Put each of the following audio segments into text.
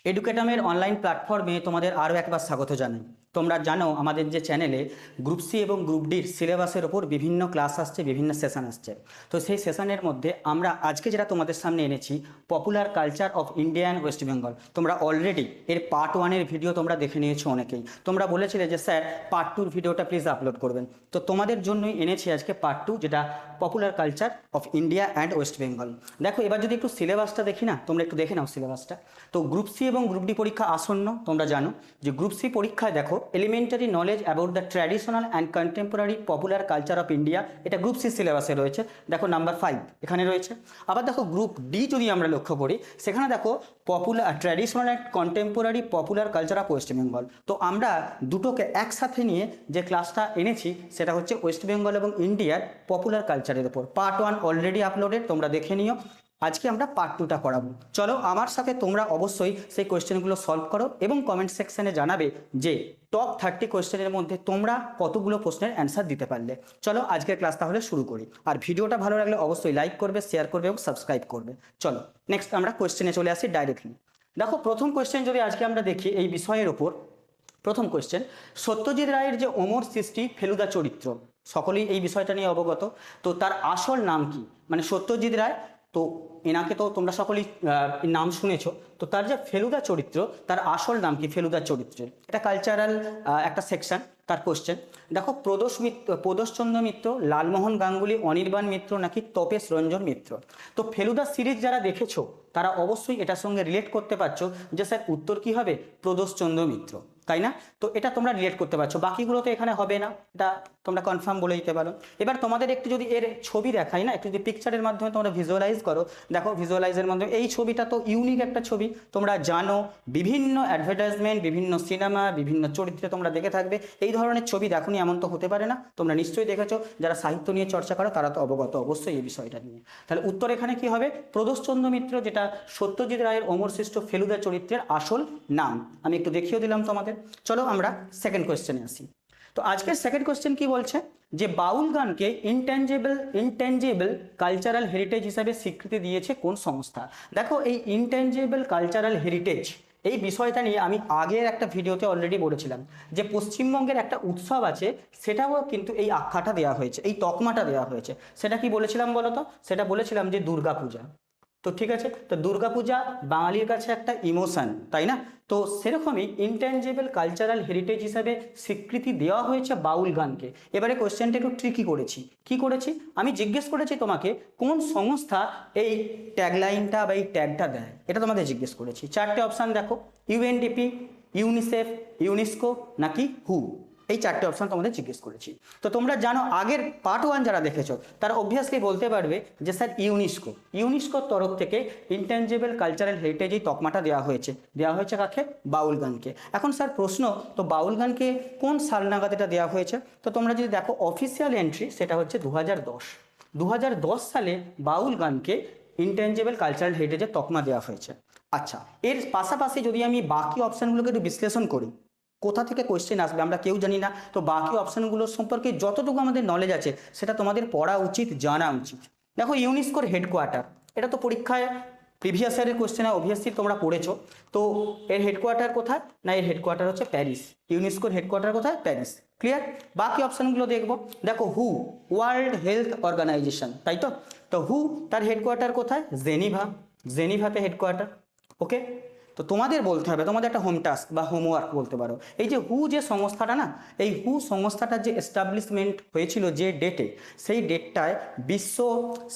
এডুকেটামের online প্ল্যাটফর্মে তোমাদের আরও একবার স্বাগত জানাই। তোমরা জানো আমাদের যে চ্যানেলে গ্রুপ সি এবং গ্রুপ ডির সিলেবাসের ওপর বিভিন্ন ক্লাস আসছে, বিভিন্ন সেশন আসছে। তো সেই সেশনের মধ্যে আমরা আজকে যেটা তোমাদের সামনে এনেছি, popular culture of India and West Bengal. তোমরা অলরেডি এর পার্ট 1-এর ভিডিও তোমরা দেখে নিয়েছো অনেকেই। তোমরা বলেছিলে যে স্যার পার্ট 2-র ভিডিওটা প্লিজ আপলোড করবেন। তো তোমাদের জন্যই এনেছি আজকে পার্ট 2, যেটা popular culture of India and West Bengal. দেখো এবার যদি একটু সিলেবাসটা দেখি না, তোমরা একটু দেখে নাও সিলেবাসটা। তো গ্রুপ সি এবং গ্রুপ ডি পরীক্ষা আসন্ন। তোমরা জানো যে গ্রুপ সি পরীক্ষায় দেখো elementary knowledge about the traditional and contemporary popular culture of India, এটা গ্রুপ সি সিলেবাসে রয়েছে। দেখো নাম্বার 5 এখানে রয়েছে। আবার দেখো গ্রুপ ডি যদি আমরা লক্ষ্য করি, সেখানে দেখো popular traditional and contemporary popular culture of West Bengal. তো আমরা দুটোকে একসাথে নিয়ে যে ক্লাসটা এনেছি সেটা হচ্ছে ওয়েস্ট বেঙ্গল এবং ইন্ডিয়ার পপুলার কালচারের উপর। পার্ট 1 অলরেডি আপলোডেড, তোমরা দেখে নিও। আজকে আমরা পার্ট 2টা করাবো। চলো আমার সাথে তোমরা অবশ্যই সেই কোয়েশ্চেনগুলো সলভ করো এবং কমেন্ট সেকশনে জানাবে যে টপ 30 কোয়েশ্চেনের মধ্যে তোমরা কতগুলো প্রশ্নের অ্যান্সার দিতে পারলে। চলো আজকের ক্লাস তাহলে শুরু করি। আর ভিডিওটা ভালো লাগলে অবশ্যই লাইক করবে, শেয়ার করবে এবং সাবস্ক্রাইব করবে। চলো নেক্সট আমরা কোয়েশ্চেনে চলে আসি ডাইরেক্টলি। দেখো প্রথম কোয়েশ্চেন যদি আজকে আমরা দেখি এই বিষয়ের ওপর, প্রথম কোয়েশ্চেন, সত্যজিৎ রায়ের যে অমর সৃষ্টি ফেলুদা চরিত্র, সকলেই এই বিষয়টা নিয়ে অবগত। তো তার আসল নাম কি? মানে সত্যজিৎ রায়, তো এনাকে তো তোমরা সকলেই নাম শুনেছো। তো তার যে ফেলুদা চরিত্র, তার আসল নাম কি ফেলুদা চরিত্রের? এটা কালচারাল একটা সেকশন, তার কোশ্চেন। দেখো প্রদোষচন্দ্র মিত্র, লালমোহন গাঙ্গুলি, অনির্বাণ মিত্র নাকি তপেশ রঞ্জন মিত্র? তো ফেলুদা সিরিজ যারা দেখেছো তারা অবশ্যই এটার সঙ্গে রিলেট করতে পারছো যে স্যার উত্তর কি হবে? প্রদোষচন্দ্র মিত্র, তাই না? তো এটা তোমরা রিলেট করতে পারছো, বাকিগুলো তো এখানে হবে না, এটা তোমরা কনফার্ম বলে দিতে পারো। এবার তোমাদের একটু যদি এর ছবি দেখাই না, একটু যদি পিকচারের মাধ্যমে তোমরা ভিজুয়ালাইজ করো, দেখো ভিজুয়ালাইজের মাধ্যমে এই ছবিটা তো ইউনিক একটা ছবি। তোমরা জানো বিভিন্ন অ্যাডভার্টাইজমেন্ট, বিভিন্ন সিনেমা, বিভিন্ন চরিত্রে তোমরা দেখে থাকবে। এই ধরনের ছবি দেখোনি এমন তো হতে পারে না, তোমরা নিশ্চয়ই দেখেছো। যারা সাহিত্য নিয়ে চর্চা করো তারা তো অবগত অবশ্যই এই বিষয়টা নিয়ে। তাহলে উত্তর এখানে কি হবে? প্রদোষচন্দ্র মিত্র, যেটা সত্যজিৎ রায়ের অমরশ্রেষ্ঠ ফেলুদা চরিত্রের আসল নাম। আমি একটু দেখিয়ে দিলাম তোমাদের। চলো আমরা সেকেন্ড কোয়েশ্চেনে আসি। তো আজকের সেকেন্ড কোয়েশ্চেন কি বলছে, যে বাউল গানকে ইনট্যাঞ্জেবল কালচারাল হেরিটেজ হিসাবে স্বীকৃতি দিয়েছে কোন সংস্থা? দেখো এই ইনট্যাঞ্জেবল কালচারাল হেরিটেজ এই বিষয়টা নিয়ে আমি আগের একটা ভিডিওতে অলরেডি বলেছিলাম যে পশ্চিমবঙ্গের একটা উৎসব আছে, সেটাও কিন্তু এই আখ্যাটা দেওয়া হয়েছে, এই তকমাটা দেওয়া হয়েছে। সেটা কি বলেছিলাম বলো তো? সেটা বলেছিলাম যে দুর্গাপূজা। তো ঠিক আছে, তো দুর্গাপূজা বাঙালির কাছে একটা ইমোশন, তাই না? তো সেরকমই ইনট্যাঞ্জেবল কালচারাল হেরিটেজ হিসাবে স্বীকৃতি দেওয়া হয়েছে বাউল গানকে। এবারে কোশ্চেনটা একটু ট্রিকি করেছি। কি করেছি? আমি জিজ্ঞেস করেছি তোমাকে কোন সংস্থা এই ট্যাগলাইনটা বা এই ট্যাগটা দেয়, এটা তোমাদের জিজ্ঞেস করেছি। চারটে অপশান দেখো, ইউএনডিপি, ইউনিসেফ, ইউনেস্কো নাকি হু। এই চারটে অপশান তোমাদের জিজ্ঞেস করেছি। তো তোমরা জানো আগের পার্ট 1 যারা দেখেছো তারা অবভিয়াসলি বলতে পারবে যে স্যার ইউনেস্কোর তরফ থেকে ইনট্যাঞ্জেবল কালচারাল হেরিটেজ এই তকমাটা দেওয়া হয়েছে কাকে? বাউল গানকে। এখন স্যার প্রশ্ন, তো বাউল গানকে কোন সাল নাগাদ এটা দেওয়া হয়েছে? তো তোমরা যদি দেখো অফিসিয়াল এন্ট্রি, সেটা হচ্ছে 2010 সালে বাউল গানকে ইনট্যাঞ্জেবল কালচারাল হেরিটেজের তকমা দেওয়া হয়েছে। আচ্ছা, এর পাশাপাশি যদি আমি বাকি অপশানগুলোকে একটু বিশ্লেষণ করি, কোথা থেকে কোয়েশ্চেন আসবে আমরা কেউ জানি না। তো বাকি অপশানগুলোর সম্পর্কে যতটুকু আমাদের নলেজ আছে সেটা তোমাদের পড়া উচিত, জানা উচিত। দেখো ইউনেস্কোর হেডকোয়ার্টার, এটা তো পরীক্ষায় প্রিভিয়াস ইয়ারের কোয়েশ্চেনে অবভিয়াসলি তোমরা পড়েছো। তো এর হেডকোয়ার্টার কোথায়? না, এর হেডকোয়ার্টার হচ্ছে প্যারিস। ইউনেস্কোর হেডকোয়ার্টার কোথায়? প্যারিস। ক্লিয়ার? বাকি অপশানগুলো দেখবো। দেখো হু, ওয়ার্ল্ড হেলথ অর্গানাইজেশন, তাই তো? তো হু তার হেডকোয়ার্টার কোথায়? জেনিভাতে হেডকোয়ার্টার। ওকে, তো তোমাদের বলতে হবে, তোমাদের একটা হোম টাস্ক বা হোমওয়ার্ক বলতে পারো। এই যে হু যে সংস্থাটা না, এই হু সংস্থাটার যে এস্টাবলিশমেন্ট হয়েছিল যে ডেটে, সেই ডেটটায় বিশ্ব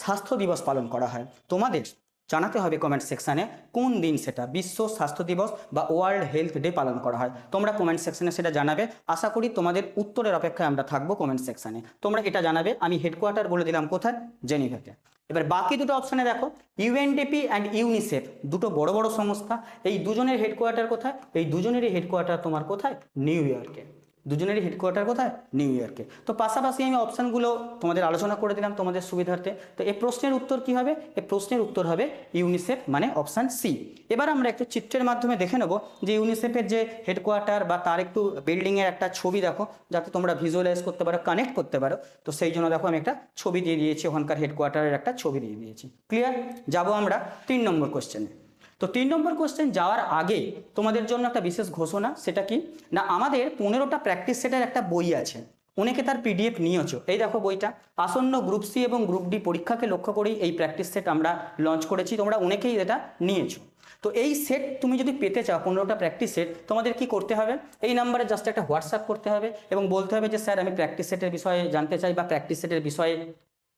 স্বাস্থ্য দিবস পালন করা হয়। তোমাদের জানাতে হবে কমেন্ট সেকশানে কোন দিন সেটা বিশ্ব স্বাস্থ্য দিবস বা ওয়ার্ল্ড হেলথ ডে পালন করা হয়। তোমরা কমেন্ট সেকশানে সেটা জানাবে। আশা করি তোমাদের উত্তরের অপেক্ষায় আমরা থাকবো কমেন্ট সেকশানে। তোমরা এটা জানাবে। আমি হেডকোয়ার্টার বলে দিলাম কোথায়? জেনিভাতে। এবার বাকি দুটো অপশানে দেখো, ইউএনডিপি অ্যান্ড ইউনিসেফ, দুটো বড় বড় সংস্থা। এই দুজনের হেডকোয়ার্টার কোথায়? এই দুজনেরই হেডকোয়ার্টার তোমার কোথায়? নিউ ইয়র্কে। দুজনেরই হেডকোয়ার্টার কোথায়? নিউ ইয়র্কে। তো পাশাপাশি আমি অপশানগুলো তোমাদের আলোচনা করে দিলাম তোমাদের সুবিধার্থে। তো এই প্রশ্নের উত্তর কি হবে? এই প্রশ্নের উত্তর হবে ইউনিসেফ, মানে অপশান সি। এবার আমরা একটু চিত্রের মাধ্যমে দেখে নেব যে ইউনিসেফের যে হেডকোয়ার্টার বা তার একটু বিল্ডিংয়ের একটা ছবি দেখো, যাতে তোমরা ভিজুয়ালাইজ করতে পারো, কানেক্ট করতে পারো। তো সেই জন্য দেখো আমি একটা ছবি দিয়ে দিয়েছি, ওখানকার হেডকোয়ার্টারের একটা ছবি দিয়ে দিয়েছি। ক্লিয়ার? যাবো আমরা 3 নম্বর কোশ্চেনে। তো 3 নম্বর কোশ্চেন যাওয়ার আগে তোমাদের জন্য একটা বিশেষ ঘোষণা, সেটা কি না, আমাদের 15টা প্র্যাকটিস সেটের একটা বই আছে, অনেকে তার পিডিএফ নিয়েছো। এই দেখো বইটা, আসন্ন গ্রুপ সি এবং গ্রুপ ডি পরীক্ষাকে লক্ষ্য করেই এই প্র্যাকটিস সেট আমরা লঞ্চ করেছি, তোমরা অনেকেই এটা নিয়েছো। তো এই সেট তুমি যদি পেতে চাও, 15টা প্র্যাকটিস সেট, তোমাদের কি করতে হবে, এই নাম্বারে জাস্ট একটা হোয়াটসঅ্যাপ করতে হবে এবং বলতে হবে যে স্যার আমি প্র্যাকটিস সেটের বিষয়ে জানতে চাই বা প্র্যাকটিস সেটের বিষয়ে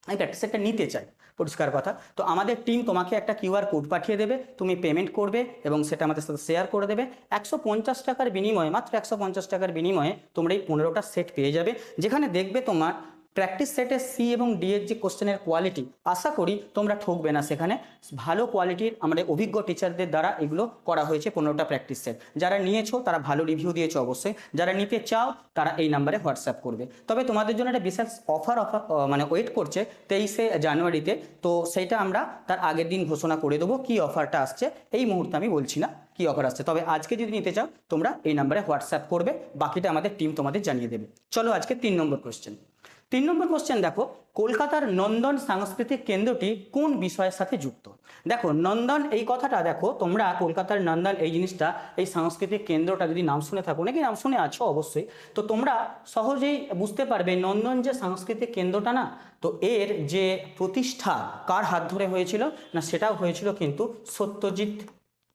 আমি প্র্যাকটিস সেটটা নিতে চাই, পরিষ্কার কথা। তো আমাদের টিম তোমাকে একটা কিউআর কোড পাঠিয়ে দেবে, তুমি পেমেন্ট করবে এবং সেটা আমাদের সাথে শেয়ার করে দেবে। 150 টাকার বিনিময়ে, মাত্র 150 টাকার বিনিময়ে তোমরা এই 15টা সেট পেয়ে যাবে, যেখানে দেখবে তোমার প্র্যাকটিস সেটের সি এবং ডি এর যে কোশ্চেনের কোয়ালিটি, আশা করি তোমরা ঠকবে না। সেখানে ভালো কোয়ালিটির আমাদের অভিজ্ঞ টিচারদের দ্বারা এগুলো করা হয়েছে 15টা প্র্যাকটিস সেট। যারা নিয়েছো তারা ভালো রিভিউ দিয়েছো অবশ্যই, যারা নিতে চাও তারা এই নাম্বারে হোয়াটসঅ্যাপ করবে। তবে তোমাদের জন্য একটা বিশেষ অফার মানে ওয়েট করছে 23শে জানুয়ারিতে, তো সেইটা আমরা তার আগের দিন ঘোষণা করে দেবো কি অফারটা আসছে। এই মুহূর্তে আমি বলছি না কি অফার আসছে, তবে আজকে যদি নিতে চাও তোমরা এই নাম্বারে হোয়াটসঅ্যাপ করবে, বাকিটা আমাদের টিম তোমাদের জানিয়ে দেবে। চলো আজকে 3 নম্বর কোশ্চেন। 3 নম্বর কোশ্চেন দেখো, কলকাতার নন্দন সাংস্কৃতিক কেন্দ্রটি কোন বিষয়ের সাথে যুক্ত? দেখো নন্দন এই কথাটা, দেখো তোমরা কলকাতার নন্দন এই জিনিসটা, এই সাংস্কৃতিক কেন্দ্রটা যদি নাম শুনে থাকো, নাকি নাম শুনে আছো অবশ্যই, তো তোমরা সহজেই বুঝতে পারবে নন্দন যে সাংস্কৃতিক কেন্দ্রটা না, তো এর যে প্রতিষ্ঠা কার হাত ধরে হয়েছিল না, সেটাও হয়েছিল কিন্তু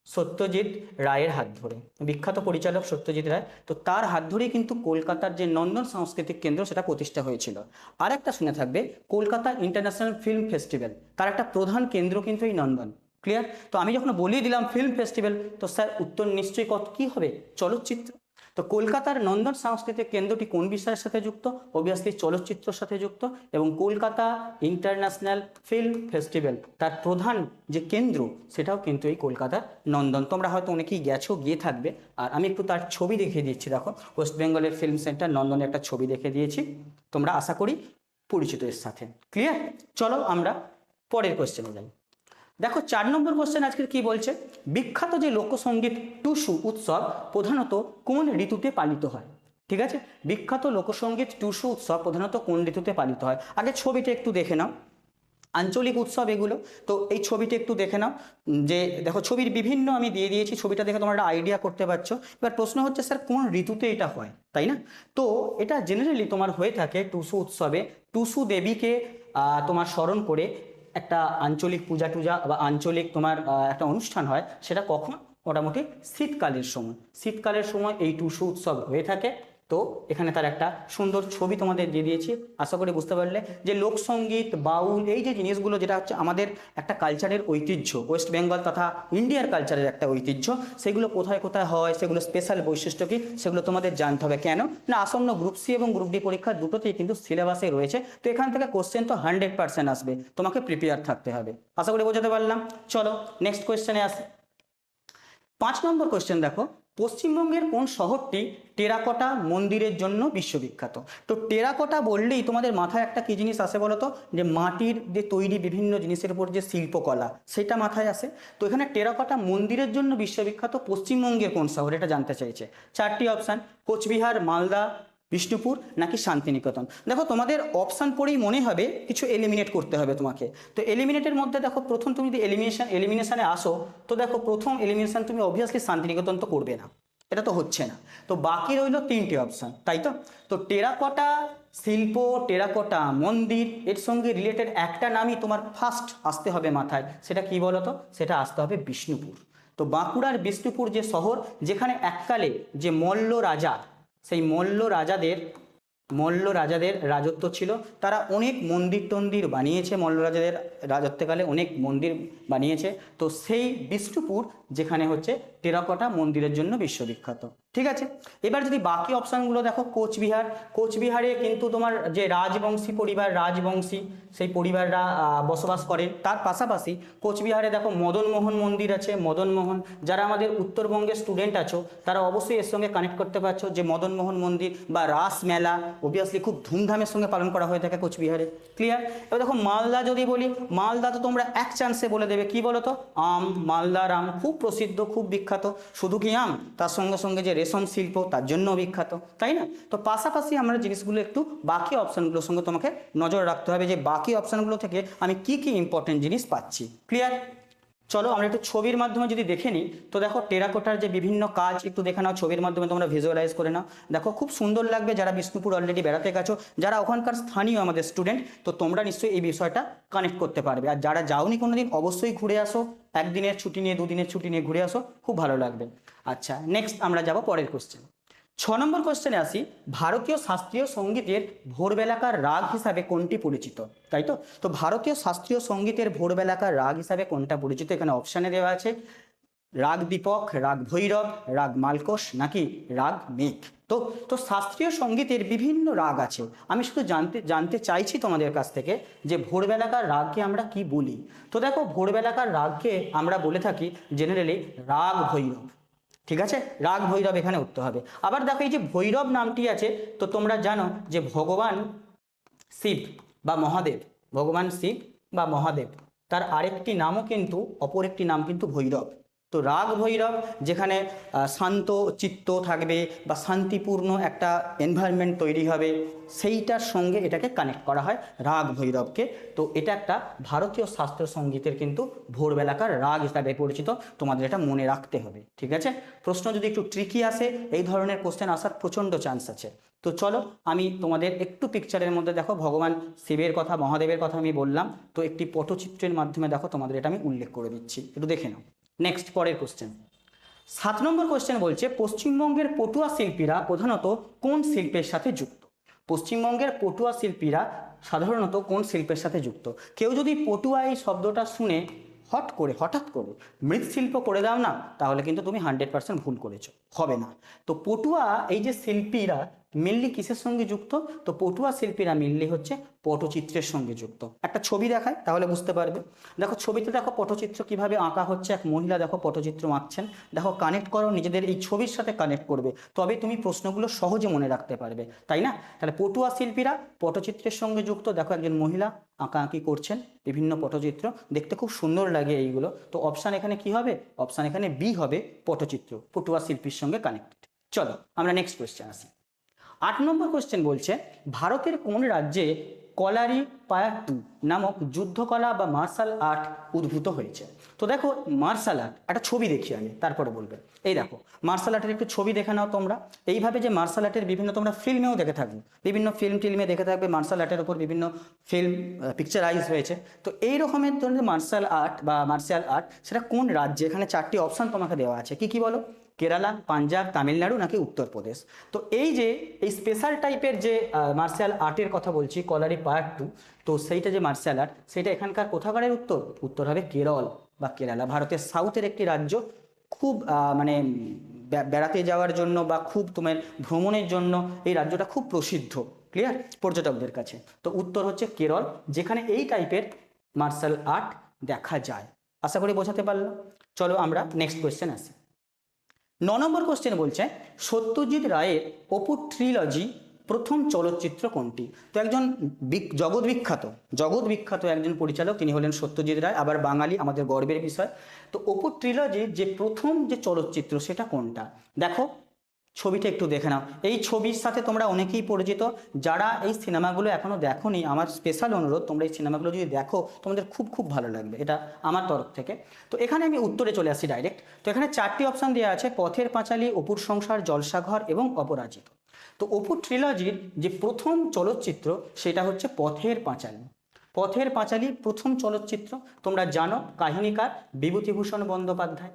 সত্যজিৎ রায়ের হাত ধরে, বিখ্যাত পরিচালক সত্যজিৎ রায়, তো তার হাত ধরেই কিন্তু কলকাতার যে নন্দন সাংস্কৃতিক কেন্দ্র সেটা প্রতিষ্ঠা হয়েছিল। আর একটা শুনে থাকবে, কলকাতা ইন্টারন্যাশনাল ফিল্ম ফেস্টিভ্যাল, তার একটা প্রধান কেন্দ্র কিন্তু এই নন্দন। ক্লিয়ার? তো আমি যখন বলিয়ে দিলাম ফিল্ম ফেস্টিভ্যাল, তো স্যার উত্তর নিশ্চয়ই কী হবে, চলচ্চিত্র। তো কলকাতার নন্দন সাংস্কৃতিক কেন্দ্রটি কোন বিষয়ের সাথে যুক্ত? অবভিয়াসলি চলচ্চিত্রের সাথে যুক্ত। এবং কলকাতা ইন্টারন্যাশনাল ফিল্ম ফেস্টিভ্যাল, তার প্রধান যে কেন্দ্র সেটাও কিন্তু এই কলকাতার নন্দন। তোমরা হয়তো অনেকেই গেছো, গিয়ে থাকবে। আর আমি একটু তার ছবি দেখিয়ে দিচ্ছি, দেখো ওয়েস্ট বেঙ্গলের ফিল্ম সেন্টার নন্দনের একটা ছবি দেখে দিয়েছি, তোমরা আশা করি পরিচিত এর সাথে। ক্লিয়ার? চলো আমরা পরের কোয়েশ্চেনে যাই। দেখো 4 নম্বর কোশ্চেন আজকের কি বলছে, বিখ্যাত যে লোকসঙ্গীত টুসু উৎসব প্রধানত কোন ঋতুতে পালিত হয়? ঠিক আছে, বিখ্যাত লোকসঙ্গীত টুসু উৎসব প্রধানত কোন ঋতুতে পালিত হয়? আগে ছবিটা একটু দেখে নাও, আঞ্চলিক উৎসব এগুলো। তো এই ছবিটা একটু দেখে নাও, যে দেখো ছবির বিভিন্ন আমি দিয়ে দিয়েছি, ছবিটা দেখে তোমরা একটা আইডিয়া করতে পারছো। এবার প্রশ্ন হচ্ছে স্যার কোন ঋতুতে এটা হয়, তাই না? তো এটা জেনারেলি তোমার হয়ে থাকে টুসু উৎসবে, টুসু দেবীকে তোমার স্মরণ করে একটা আঞ্চলিক পূজা টুজা বা আঞ্চলিক তোমার একটা অনুষ্ঠান হয়। সেটা কখন? মোটামুটি শীতকালের সময় এই টুসু উৎসব হয়ে থাকে। তো এখানে তার একটা সুন্দর ছবি তোমাদের দিয়ে দিয়েছি, আশা করি বুঝতে পারলে যে লোকসঙ্গীত, বাউল, এই যে জিনিসগুলো যেটা হচ্ছে আমাদের একটা কালচারের ঐতিহ্য, ওয়েস্ট বেঙ্গল তথা ইন্ডিয়ার কালচারের একটা ঐতিহ্য, সেগুলো কোথায় কোথায় হয়, সেগুলো স্পেশাল বৈশিষ্ট্য কী, সেগুলো তোমাদের জানতে হবে। কেন না, আসন্ন গ্রুপ সি এবং গ্রুপ ডি পরীক্ষা দুটোতেই কিন্তু সিলেবাসে রয়েছে। তো এখান থেকে কোশ্চেন তো 100% আসবে, তোমাকে প্রিপেয়ার থাকতে হবে। আশা করি বোঝাতে পারলাম। চলো নেক্সট কোয়েশ্চেনে আসি। 5 নম্বর কোয়েশ্চেন দেখো, পশ্চিমবঙ্গের কোন শহরটি টেরাকোটা মন্দিরের জন্য বিশ্ববিখ্যাত? তো টেরাকোটা বললেই তোমাদের মাথায় একটা কি জিনিস আসে বলো তো, যে মাটির যে তৈরি বিভিন্ন জিনিসের উপর যে শিল্পকলা, সেটা মাথায় আসে। তো এখানে টেরাকোটা মন্দিরের জন্য বিশ্ববিখ্যাত পশ্চিমবঙ্গের কোন শহর, এটা জানতে চাইছে। 4টি অপশান, কোচবিহার, মালদা, বিষ্ণুপুর নাকি শান্তিনিকেতন। দেখো তোমাদের অপশান পড়েই মনে হবে কিছু এলিমিনেট করতে হবে তোমাকে। তো এলিমিনেটের মধ্যে দেখো প্রথম তুমি যদি এলিমিনেশনে আসো, তো দেখো প্রথম এলিমিনেশন তুমি অবভিয়াসলি শান্তিনিকেতন তো করবে না, এটা তো হচ্ছে না। তো বাকি রইল 3টে অপশান, তাই তো? তো টেরাকোটা শিল্প, টেরাকোটা মন্দির, এর সঙ্গে রিলেটেড একটা নামই তোমার ফার্স্ট আসতে হবে মাথায়, সেটা কি বলো তো? সেটা আসতে হবে বিষ্ণুপুর। তো বাঁকুড়ার বিষ্ণুপুর যে শহর, যেখানে এককালে যে মল্ল রাজা, সেই মল্ল রাজাদের রাজত্ব ছিল, তারা অনেক মন্দির টন্দির বানিয়েছে, মল্ল রাজাদের রাজত্বকালে অনেক মন্দির বানিয়েছে। তো সেই বিষ্ণুপুর যেখানে হচ্ছে টেরাকোটা মন্দিরের জন্য বিশ্ববিখ্যাত। ঠিক আছে, এবার যদি বাকি অপশানগুলো দেখো, কোচবিহারে কিন্তু তোমার যে রাজবংশী সেই পরিবাররা বসবাস করে। তার পাশাপাশি কোচবিহারে দেখো মদনমোহন মন্দির আছে, মদনমোহন, যারা আমাদের উত্তরবঙ্গের স্টুডেন্ট আছো তারা অবশ্যই এর সঙ্গে কানেক্ট করতে পারছো, যে মদনমোহন মন্দির বা রাস মেলা অবভিয়াসলি খুব ধুমধামের সঙ্গে পালন করা হয়ে থাকে কোচবিহারে। ক্লিয়ার? এবার দেখো মালদা যদি বলি, মালদা তো তোমরা এক চান্সে বলে দেবে, কি বলো তো? আম, মালদার আম খুব প্রসিদ্ধ, খুব বিখ্যাত। শুধু কি আম, তার সঙ্গে সঙ্গে যে রেশম শিল্প তার জন্য বিখ্যাত, তাই না? তো পাশাপাশি আমরা জিনিসগুলো একটু বাকি অপশানগুলোর সঙ্গে তোমাকে নজর রাখতে হবে, যে বাকি অপশানগুলো থেকে আমি কি কি ইম্পর্টেন্ট জিনিস পাচ্ছি। ক্লিয়ার? চলো আমরা একটু ছবির মাধ্যমে যদি দেখে নিই, তো দেখো টেরাকোটার যে বিভিন্ন কাজ একটু দেখে নাও, ছবির মাধ্যমে তোমরা ভিজুয়ালাইজ করে নাও। দেখো খুব সুন্দর লাগবে। যারা বিষ্ণুপুর অলরেডি বেড়াতে গেছো, যারা ওখানকার স্থানীয় আমাদের স্টুডেন্ট, তো তোমরা নিশ্চয়ই এই বিষয়টা কানেক্ট করতে পারবে। আর যারা যাওনি কোনোদিন, অবশ্যই ঘুরে আসো, একদিনের ছুটি নিয়ে, দুদিনের ছুটি নিয়ে ঘুরে আসো, খুব ভালো লাগবে। আচ্ছা, নেক্সট আমরা যাব পরের কোশ্চেন। 6 নম্বর কোশ্চেনে আসি। ভারতীয় শাস্ত্রীয় সঙ্গীতের ভোরবেলাকার রাগ হিসাবে কোনটি পরিচিত? তাই তো তো ভারতীয় শাস্ত্রীয় সঙ্গীতের ভোরবেলাকার রাগ হিসাবে কোনটা পরিচিত? এখানে অপশানে দেওয়া আছে রাগ দীপক, রাগ ভৈরব, রাগ মালকোষ, নাকি রাগ মেঘ। তো তো শাস্ত্রীয় সঙ্গীতের বিভিন্ন রাগ আছে। আমি শুধু জানতে চাইছি তোমাদের কাছ থেকে যে ভোরবেলাকার রাগকে আমরা কি বলি। তো দেখো, ভোরবেলাকার রাগকে আমরা বলে থাকি জেনারেলি রাগ ভৈরব। ঠিক আছে, রাগ ভৈরব এখানে উত্তর হবে। আবার দেখো, এই যে ভৈরব নামটি আছে, তো তোমরা জানো যে ভগবান শিব বা মহাদেব, ভগবান শিব বা মহাদেব, তার আরেকটি নামও কিন্তু, অপর একটি নাম কিন্তু ভৈরব। তো রাগ ভৈরব, যেখানে শান্ত চিত্ত থাকবে বা শান্তিপূর্ণ একটা এনভায়রনমেন্ট তৈরি হবে, সেইটার সঙ্গে এটাকে কানেক্ট করা হয় রাগ ভৈরবকে। তো এটা একটা ভারতীয় শাস্ত্রীয় সঙ্গীতের কিন্তু ভোরবেলাকার রাগ হিসাবে পরিচিত। তোমাদের এটা মনে রাখতে হবে, ঠিক আছে? প্রশ্ন যদি একটু ট্রিকি আসে, এই ধরনের কোশ্চেন আসার প্রচণ্ড চান্স আছে। তো চলো আমি তোমাদের একটু পিকচারের মধ্যে দেখো, ভগবান শিবের কথা, মহাদেবের কথা আমি বললাম, তো একটি পটচিত্রের মাধ্যমে দেখো তোমাদের এটা আমি উল্লেখ করে দিচ্ছি, একটু দেখে নাও। নেক্সট, পরের কোশ্চেন। 7 নম্বর কোশ্চেন বলছে, পশ্চিমবঙ্গের পটুয়া শিল্পীরা প্রধানত কোন শিল্পের সাথে যুক্ত? পশ্চিমবঙ্গের পটুয়া শিল্পীরা সাধারণত কোন শিল্পের সাথে যুক্ত? কেউ যদি পটুয়া এই শব্দটা শুনে হঠাৎ করে মৃৎশিল্প করে দাও না, তাহলে কিন্তু তুমি 100% ভুল করেছো, হবে না। তো পটুয়া এই যে শিল্পীরা মেনলি কিসের সঙ্গে যুক্ত? তো পটুয়া শিল্পীরা মেনলি হচ্ছে পটচিত্রের সঙ্গে যুক্ত। একটা ছবি দেখায় তাহলে বুঝতে পারবে। দেখো ছবিতে দেখো পটচিত্র কিভাবে আঁকা হচ্ছে, এক মহিলা দেখো পটচিত্র আঁকছেন। দেখো কানেক্ট করো, নিজেদের এই ছবির সাথে কানেক্ট করবে, তবে তুমি প্রশ্নগুলো সহজে মনে রাখতে পারবে, তাই না? তাহলে পটুয়া শিল্পীরা পটচিত্রের সঙ্গে যুক্ত। দেখো একজন মহিলা আঁকাআঁকি করছেন বিভিন্ন পটচিত্র, দেখতে খুব সুন্দর লাগে এইগুলো। তো অপশান এখানে কি হবে? অপশান এখানে বি হবে, পটচিত্র, পটুয়া শিল্পীর সঙ্গে কানেক্টেড। চলো আমরা নেক্সট কোয়েশ্চেন আসি। 8 নম্বর কোয়েশ্চেন বলছে, ভারতের কোন রাজ্যে কলারি পায়াট্টু নামক যুদ্ধকলা বা মার্শাল আর্ট উদ্ভূত হয়েছে? তো দেখো, মার্শাল আর্ট একটা ছবি দেখি আমি, তারপরে বলবে। এই দেখো মার্শাল আর্টের একটু ছবি দেখে নাও তোমরা। এইভাবে যে মার্শাল আর্টের বিভিন্ন, তোমরা ফিল্মেও দেখে থাকবে, বিভিন্ন টিলমে দেখে থাকবে মার্শাল আর্টের উপর বিভিন্ন ফিল্ম পিকচারাইজ হয়েছে। তো এই রকমের ধরনের মার্শাল আর্ট সেটা কোন রাজ্যে? এখানে 4টি অপশান তোমাকে দেওয়া আছে, কি কি বলো? কেরালা, পাঞ্জাব, তামিলনাড়ু, নাকি উত্তরপ্রদেশ। তো এই যে এই স্পেশাল টাইপের যে মার্শাল আর্টের কথা বলছি, কলারি পায়াট্টু, তো সেইটা যে মার্শাল আর্ট, সেটা এখানকার কোথাকারের উত্তর হবে কেরল বা কেরালা। ভারতের সাউথের একটি রাজ্য, খুব মানে বেড়াতে যাওয়ার জন্য বা খুব তোমার ভ্রমণের জন্য এই রাজ্যটা খুব প্রসিদ্ধ, ক্লিয়ার, পর্যটকদের কাছে। তো উত্তর হচ্ছে কেরল, যেখানে এই টাইপের মার্শাল আর্ট দেখা যায়। আশা করি বোঝাতে পারলাম। চলো আমরা নেক্সট কোয়েশ্চেন আসি। 9 নম্বর কোশ্চেন বলছে, সত্যজিৎ রায়ের অপু ট্রিলজি প্রথম চলচ্চিত্র কোনটি? তো একজন জগৎ বিখ্যাত একজন পরিচালক, তিনি হলেন সত্যজিৎ রায়, আবার বাঙালি, আমাদের গর্বের বিষয়। তো অপু ট্রিলজির যে প্রথম যে চলচ্চিত্র সেটা কোনটা? দেখো ছবিটা একটু দেখে নাও। এই ছবির সাথে তোমরা অনেকেই পরিচিত। যারা এই সিনেমাগুলো এখনো দেখোনি, আমার স্পেশাল অনুরোধ, তোমরা এই সিনেমাগুলো যদি দেখো তোমাদের খুব খুব ভালো লাগবে, এটা আমার তরফ থেকে। তো এখানে আমি উত্তরে চলে আসি ডাইরেক্ট। তো এখানে 4টি অপশান দেওয়া আছে, পথের পাঁচালী, অপুর সংসার, জলসাঘর এবং অপরাজিত। তো অপু ট্রিলজির যে প্রথম চলচ্চিত্র সেটা হচ্ছে পথের পাঁচালী। পথের পাঁচালী প্রথম চলচ্চিত্র। তোমরা জানো কাহিনীকার বিভূতিভূষণ বন্দ্যোপাধ্যায়।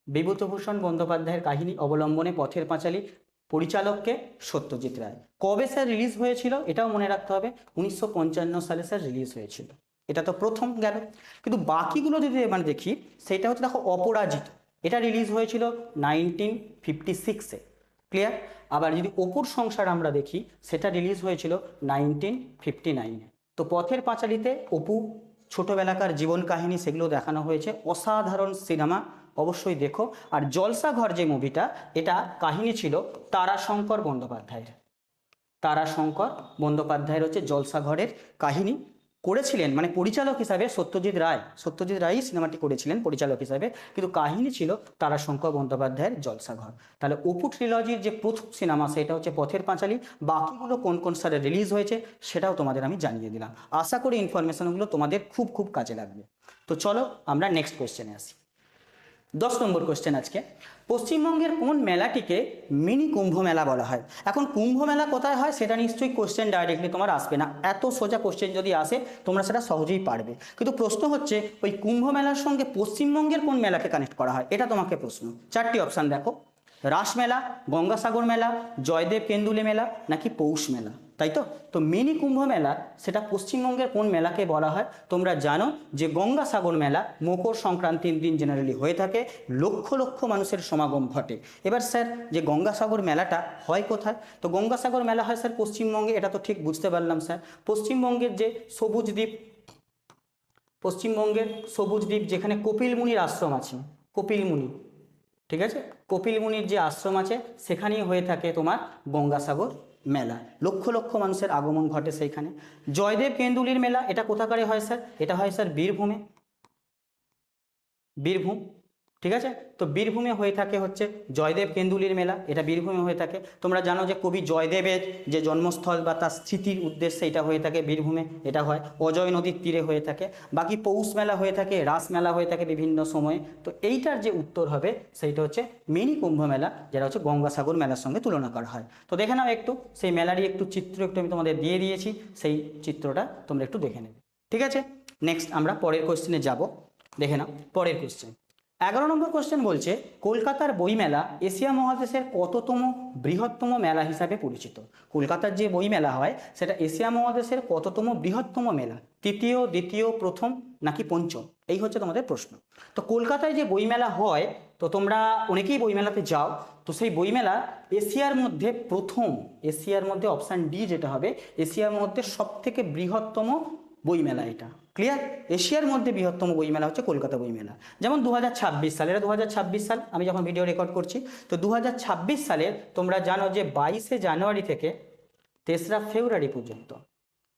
বিভূতিভূষণ বন্দ্যোপাধ্যায়ের কাহিনী অবলম্বনে পথের পাঁচালী, পরিচালককে সত্যজিৎ রায়। কবে স্যার রিলিজ হয়েছিল এটাও মনে রাখতে হবে, 1955 সালে স্যার রিলিজ হয়েছিল। এটা তো প্রথম গেল। কিন্তু বাকিগুলো যদি মানে দেখি, সেটা হচ্ছে দেখো অপরাজিত, এটা রিলিজ হয়েছিল 1956-এ, ক্লিয়ার। আবার যদি অপুর সংসার আমরা দেখি, সেটা রিলিজ হয়েছিল 1959-এ। তো পথের পাঁচালীতে অপু ছোটবেলাকার জীবন কাহিনী সেগুলো দেখানো হয়েছে, অসাধারণ সিনেমা, অবশ্যই দেখো। আর জলসাঘর যে মুভিটা, এটা কাহিনী ছিল তারাশঙ্কর বন্দ্যোপাধ্যায়ের। তারাশঙ্কর বন্দ্যোপাধ্যায়ের হচ্ছে জলসাঘরের কাহিনী করেছিলেন, মানে পরিচালক হিসাবে সত্যজিৎ রায় সিনেমাটি করেছিলেন পরিচালক হিসাবে, কিন্তু কাহিনী ছিল তারাশঙ্কর বন্দ্যোপাধ্যায়ের জলসাঘর। তাহলে অপু ট্রিলজির যে প্রথম সিনেমা সেটা হচ্ছে পথের পাঁচালী। বাকিগুলো কোন কোন সালে রিলিজ হয়েছে সেটাও তোমাদের আমি জানিয়ে দিলাম। আশা করি ইনফরমেশনগুলো তোমাদের খুব খুব কাজে লাগবে। তো তো চলো আমরা নেক্সট কোয়েশ্চেনে আসি। 10 নম্বর কোয়েশ্চেন আজকে, পশ্চিমবঙ্গের কোন মেলাটিকে মিনি কুম্ভ মেলা বলা হয়? এখন কুম্ভ মেলা কোথায় হয় সেটা নিশ্চয়ই কোশ্চেন ডাইরেক্টলি তোমার আসবে না, এত সোজা কোশ্চেন যদি আসে তোমরা সেটা সহজেই পারবে, কিন্তু প্রশ্ন হচ্ছে ওই কুম্ভ মেলার সঙ্গে পশ্চিমবঙ্গের কোন মেলাকে কানেক্ট করা হয়, এটা তোমাকে প্রশ্ন। 4টি অপশান দেখো, রাসমেলা, গঙ্গাসাগর মেলা, জয়দেব কেন্দুলে মেলা নাকি পৌষ মেলা, তাই তো? তো মিনি কুম্ভ মেলা সেটা পশ্চিমবঙ্গের কোন মেলাকে বলা হয়? তোমরা জানো যে গঙ্গাসাগর মেলা মকর সংক্রান্তির দিন জেনারেলি হয়ে থাকে, লক্ষ লক্ষ মানুষের সমাগম ঘটে। এবার স্যার যে গঙ্গাসাগর মেলাটা হয় কোথায়? তো গঙ্গাসাগর মেলা হয় স্যার পশ্চিমবঙ্গে, এটা তো ঠিক বুঝতে পারলাম স্যার। পশ্চিমবঙ্গের যে সবুজ দ্বীপ, পশ্চিমবঙ্গের সবুজ দ্বীপ যেখানে কপিল মুনির আশ্রম আছে, কপিল মুনি, ঠিক আছে, কপিল মুনির যে আশ্রম আছে সেখানেই হয়ে থাকে তোমার গঙ্গাসাগর মেলা, লক্ষ লক্ষ মানুষের আগমন ঘটে সেইখানে। জয়দেব কেন্দুলির মেলা এটা কোথাকারে হয় স্যার? এটা হয় স্যার বীরভূমে, বীরভূম, ঠিক আছে। তো বীরভূমে হয়ে থাকে হচ্ছে জয়দেব কেন্দুলির মেলা, এটা বীরভূমে হয়ে থাকে। তোমরা জানো যে কবি জয়দেবের যে জন্মস্থল বা তার স্মৃতির উদ্দেশ্যে এটা হয়ে থাকে বীরভূমে, এটা হয় অজয় নদীর তীরে হয়ে থাকে। বাকি পৌষ মেলা হয়ে থাকে, রাস মেলা হয়ে থাকে বিভিন্ন সময়ে। তো এইটার যে উত্তর হবে সেইটা হচ্ছে মিনি কুম্ভ মেলা, যেটা হচ্ছে গঙ্গাসাগর মেলার সঙ্গে তুলনা করা হয়। তো দেখে নাও একটু সেই মেলারই একটু চিত্র একটু আমি তোমাদের দিয়ে দিয়েছি, সেই চিত্রটা তোমরা একটু দেখে নেবে, ঠিক আছে। নেক্সট আমরা পরের কোশ্চেনে যাব, দেখে নাও পরের কোশ্চেন। 11 নম্বর কোশ্চেন বলছে, কলকাতার বইমেলা এশিয়া মহাদেশের কততম বৃহত্তম মেলা হিসাবে পরিচিত? কলকাতার যে বইমেলা হয় সেটা এশিয়া মহাদেশের কততম বৃহত্তম মেলা? তৃতীয়, দ্বিতীয়, প্রথম নাকি পঞ্চম? এই হচ্ছে তোমাদের প্রশ্ন। তো কলকাতায় যে বইমেলা হয়, তো তোমরা অনেকেই বইমেলাতে যাও, তো সেই বইমেলা এশিয়ার মধ্যে প্রথম, এশিয়ার মধ্যে অপশান ডি যেটা হবে, এশিয়ার মধ্যে সবথেকে বৃহত্তম বইমেলা এটা, ক্লিয়ার? এশিয়ার মধ্যে বৃহত্তম বইমেলা হচ্ছে কলকাতা বইমেলা। যেমন 2026 সাল, এটা 2026 সাল আমি যখন ভিডিও রেকর্ড করছি, তো 2026 সালে তোমরা জানো যে 22শে জানুয়ারি থেকে 3রা ফেব্রুয়ারি পর্যন্ত,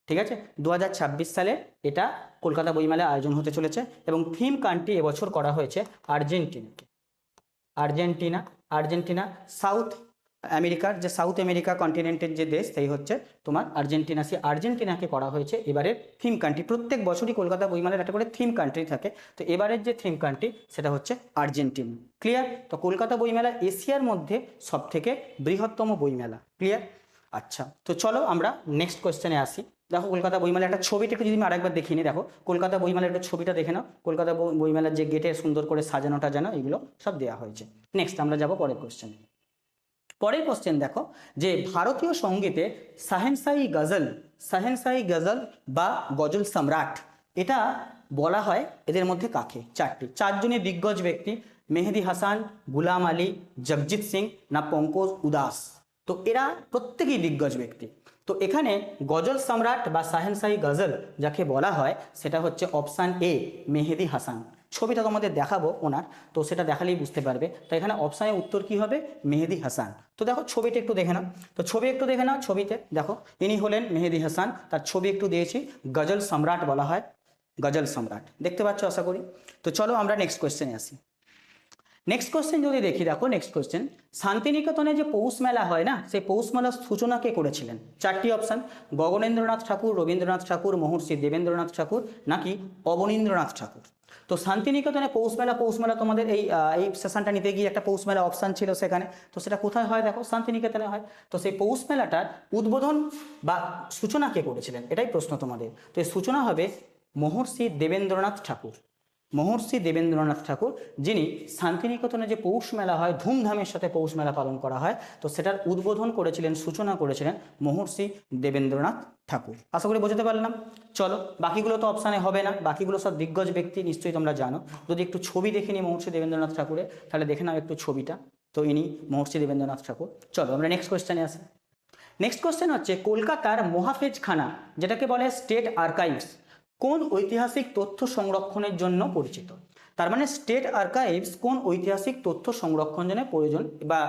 ঠিক আছে, 2026 সালে এটা কলকাতা বইমেলা আয়োজন হতে চলেছে। এবং থিম কান্ট্রি এবছর করা হয়েছে আর্জেন্টিনাকে, আর্জেন্টিনা, আর্জেন্টিনা সাউথ আমেরিকার যে সাউথ আমেরিকা কন্টিনেন্টের যে দেশ সেই হচ্ছে তোমার আর্জেন্টিনা, সেই আর্জেন্টিনাকে করা হয়েছে এবারের থিম কান্ট্রি। প্রত্যেক বছরই কলকাতা বইমেলার একটা করে থিম কান্ট্রি থাকে, তো এবারের যে থিম কান্ট্রি সেটা হচ্ছে আর্জেন্টিনা, ক্লিয়ার? তো কলকাতা বইমেলা এশিয়ার মধ্যে সবথেকে বৃহত্তম বইমেলা, ক্লিয়ার? আচ্ছা, তো চলো আমরা নেক্সট কোয়েশ্চেনে আসি। দেখো কলকাতা বইমেলা একটা ছবিটা একটু যদি আমি আরেকবার দেখিনি, দেখো কলকাতা বইমেলার একটা ছবিটা দেখে নাও, কলকাতা বইমেলার যে গেটে সুন্দর করে সাজানোটা জানো, এগুলো সব দেওয়া হয়েছে। নেক্সট আমরা যাব পরের কোয়েশ্চেনে। পরের কোশ্চেন দেখো যে ভারতীয় সঙ্গীতে শাহেনশাহী গজল, শাহেনশাহী গজল বা গজল সম্রাট এটা বলা হয় এদের মধ্যে কাকে? 4জনের দিগ্গজ ব্যক্তি, মেহেদি হাসান, গুলাম আলী, জগজিৎ সিং না পঙ্কজ উদাস? তো এরা প্রত্যেকেই দিগ্গজ ব্যক্তি। তো এখানে গজল সম্রাট বা শাহেনশাহী গজল যাকে বলা হয় সেটা হচ্ছে অপশান এ মেহেদি হাসান। ছবিটা তোমাদের দেখাবো ওনার, তো সেটা দেখালেই বুঝতে পারবে। তো এখানে অপশানের উত্তর কি হবে? মেহেদি হাসান। তো দেখো ছবিটা একটু দেখে নাও, তো ছবি একটু দেখে নাও, ছবিতে দেখো ইনি হলেন মেহেদি হাসান, তার ছবি একটু দিয়েছি, গজল সম্রাট বলা হয়, গজল সম্রাট, দেখতে পাচ্ছ আশা করি। তো চলো আমরা নেক্সট কোয়েশ্চেনে আসি। নেক্সট কোয়েশ্চেন যদি দেখি, দেখো নেক্সট কোয়েশ্চেন, শান্তিনিকেতনে যে পৌষ মেলা হয় না, সেই পৌষ মেলার সূচনা কে করেছিলেন? 4টি অপশান, গগনেন্দ্রনাথ ঠাকুর, রবীন্দ্রনাথ ঠাকুর, মহর্ষি দেবেন্দ্রনাথ ঠাকুর নাকি অবনীন্দ্রনাথ ঠাকুর? তো শান্তিনিকেতনে পৌষ মেলা তোমাদের এই সেশনটা নিতে গিয়ে একটা পৌষ মেলা অপশান ছিল সেখানে, তো সেটা কোথায় হয়? দেখো শান্তিনিকেতনে হয়। তো সেই পৌষ মেলাটার উদ্বোধন বা সূচনা কে করেছিলেন, এটাই প্রশ্ন তোমাদের। তো এই সূচনা হবে মহর্ষি দেবেন্দ্রনাথ ঠাকুর, মহর্ষি দেবেন্দ্রনাথ ঠাকুর, যিনি শান্তিনিকেতনে যে পৌষ মেলা হয়, ধুমধামের সাথে পৌষ মেলা পালন করা হয়, তো সেটার উদ্বোধন করেছিলেন, সূচনা করেছিলেন মহর্ষি দেবেন্দ্রনাথ ঠাকুর। আশা করি বুঝতে পারলাম। চলো বাকিগুলো তো অপশানে হবে না, বাকিগুলো সব দিগ্গজ ব্যক্তি, নিশ্চয়ই তোমরা জানো। যদি একটু ছবি দেখে নিই মহর্ষি দেবেন্দ্রনাথ ঠাকুরের, তাহলে দেখে নাও একটু ছবিটা, তো ইনি মহর্ষি দেবেন্দ্রনাথ ঠাকুর। চলো আমরা নেক্সট কোয়েশ্চেনে আসি। নেক্সট কোয়েশ্চেন হচ্ছে, কলকাতার মহাফেজখানা যেটাকে বলে স্টেট আর্কাইভস কোন ঐতিহাসিক তথ্য সংরক্ষণের জন্য পরিচিত? তার মানে স্টেট আর্কাইভস কোন ঐতিহাসিক তথ্য সংরক্ষণের জন্য প্রয়োজন বা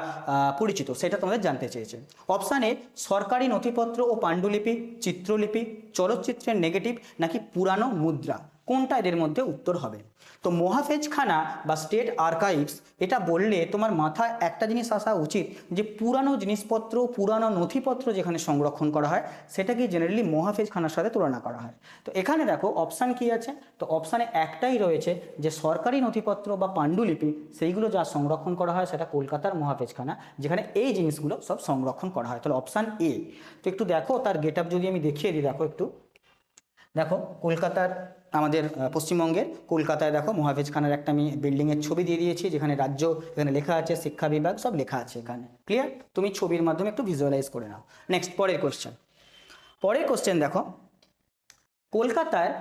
পরিচিত, সেটা তোমাদের জানতে চেয়েছে। অপশানে সরকারি নথিপত্র ও পাণ্ডুলিপি, চিত্রলিপি, চলচ্চিত্রের নেগেটিভ নাকি পুরানো মুদ্রা? কোনটা এদের মধ্যে উত্তর হবে? তো মহাফেজখানা বা স্টেট আর্কাইভস এটা বললে তোমার মাথায় একটা জিনিস আসা উচিত যে পুরানো জিনিসপত্র, পুরানো নথিপত্র যেখানে সংরক্ষণ করা হয় সেটাকে জেনারেলি মহাফেজখানার সাথে তুলনা করা হয়। তো এখানে দেখো অপশান কি আছে, তো অপশানে একটাই রয়েছে যে সরকারি নথিপত্র বা পাণ্ডুলিপি সেইগুলো যা সংরক্ষণ করা হয় সেটা কলকাতার মহাফেজখানা, যেখানে এই জিনিসগুলো সব সংরক্ষণ করা হয়। তাহলে অপশান এ। তো একটু দেখো তার গেট আপ যদি আমি দেখিয়ে দিই, দেখো একটু দেখো কলকাতার আমাদের পশ্চিমবঙ্গের কলকাতায় দেখো মহাফেজখানার একটা আমি বিল্ডিংয়ের ছবি দিয়ে দিয়েছি, যেখানে রাজ্য, এখানে লেখা আছে শিক্ষা বিভাগ, সব লেখা আছে এখানে। ক্লিয়ার? তুমি ছবির মাধ্যমে একটু ভিজুয়ালাইজ করে নাও। নেক্সট পরের কোশ্চেন দেখো, কলকাতার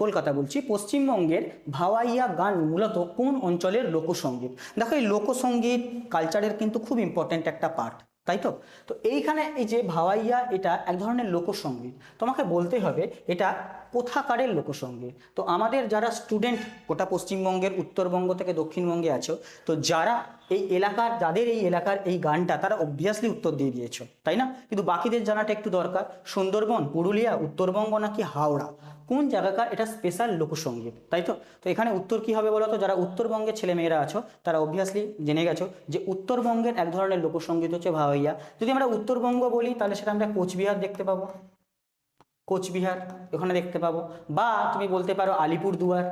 কলকাতা বলছি, পশ্চিমবঙ্গের ভাওয়াইয়া গান মূলত কোন অঞ্চলের লোকসঙ্গীত? দেখো এই লোকসঙ্গীত কালচারের কিন্তু খুব ইম্পর্ট্যান্ট একটা পার্ট, তাই তো? তো এইখানে এই যে ভাওয়াইয়া এটা এক ধরনের লোকসঙ্গীত, তোমাকে বলতে হবে এটা কোথাকারের লোকসঙ্গীত। তো আমাদের যারা স্টুডেন্ট গোটা পশ্চিমবঙ্গের উত্তরবঙ্গ থেকে দক্ষিণবঙ্গে আছো, তো যারা যাদের এই এলাকার এই গানটা, তারা অবভিয়াসলি উত্তর দিয়ে দিয়েছো, তাই না? কিন্তু বাকিদের জানাটা একটু দরকার। সুন্দরবন, পুরুলিয়া, উত্তরবঙ্গ নাকি হাওড়া, কোন জায়গাকার এটা স্পেশাল লোকসঙ্গীত, তাই তো? তো এখানে উত্তর কি হবে বলো তো? যারা উত্তরবঙ্গের ছেলেমেয়েরা আছো তারা অবভিয়াসলি জেনে গেছো যে উত্তরবঙ্গের এক ধরনের লোকসঙ্গীত হচ্ছে ভাওয়াইয়া। যদি আমরা উত্তরবঙ্গ বলি তাহলে সেটা আমরা কোচবিহার দেখতে পাবো, কোচবিহার ওখানে দেখতে পাবো, বা তুমি বলতে পারো আলিপুরদুয়ার।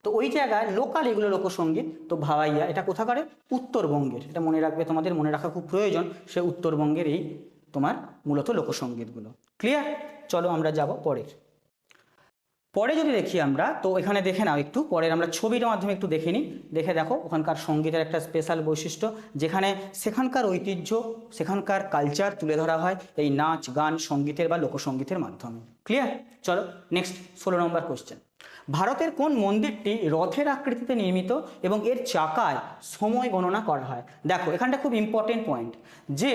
তো ওই জায়গায় লোকাল এগুলো লোকসঙ্গীত। তো ভাওয়াইয়া এটা কোথাকারে? উত্তরবঙ্গের। এটা মনে রাখবে, তোমাদের মনে রাখা খুব প্রয়োজন, সে উত্তরবঙ্গের এই তোমার মূলত লোকসঙ্গীতগুলো। ক্লিয়ার? চলো আমরা যাব পরে যদি দেখি আমরা, তো এখানে দেখে নাও একটু পরের আমরা ছবিটার মাধ্যমে একটু দেখে নিই। দেখো ওখানকার সঙ্গীতের একটা স্পেশাল বৈশিষ্ট্য, যেখানে সেখানকার ঐতিহ্য, সেখানকার কালচার তুলে ধরা হয় এই নাচ, গান, সঙ্গীতের বা লোকসঙ্গীতের মাধ্যমে। ক্লিয়ার? চলো নেক্সট 16 নম্বর কোশ্চেন। ভারতের কোন মন্দিরটি রথের আকৃতিতে নির্মিত এবং এর চাকায় সময় গণনা করা হয়? দেখো এখানটা খুব ইম্পর্টেন্ট পয়েন্ট, যে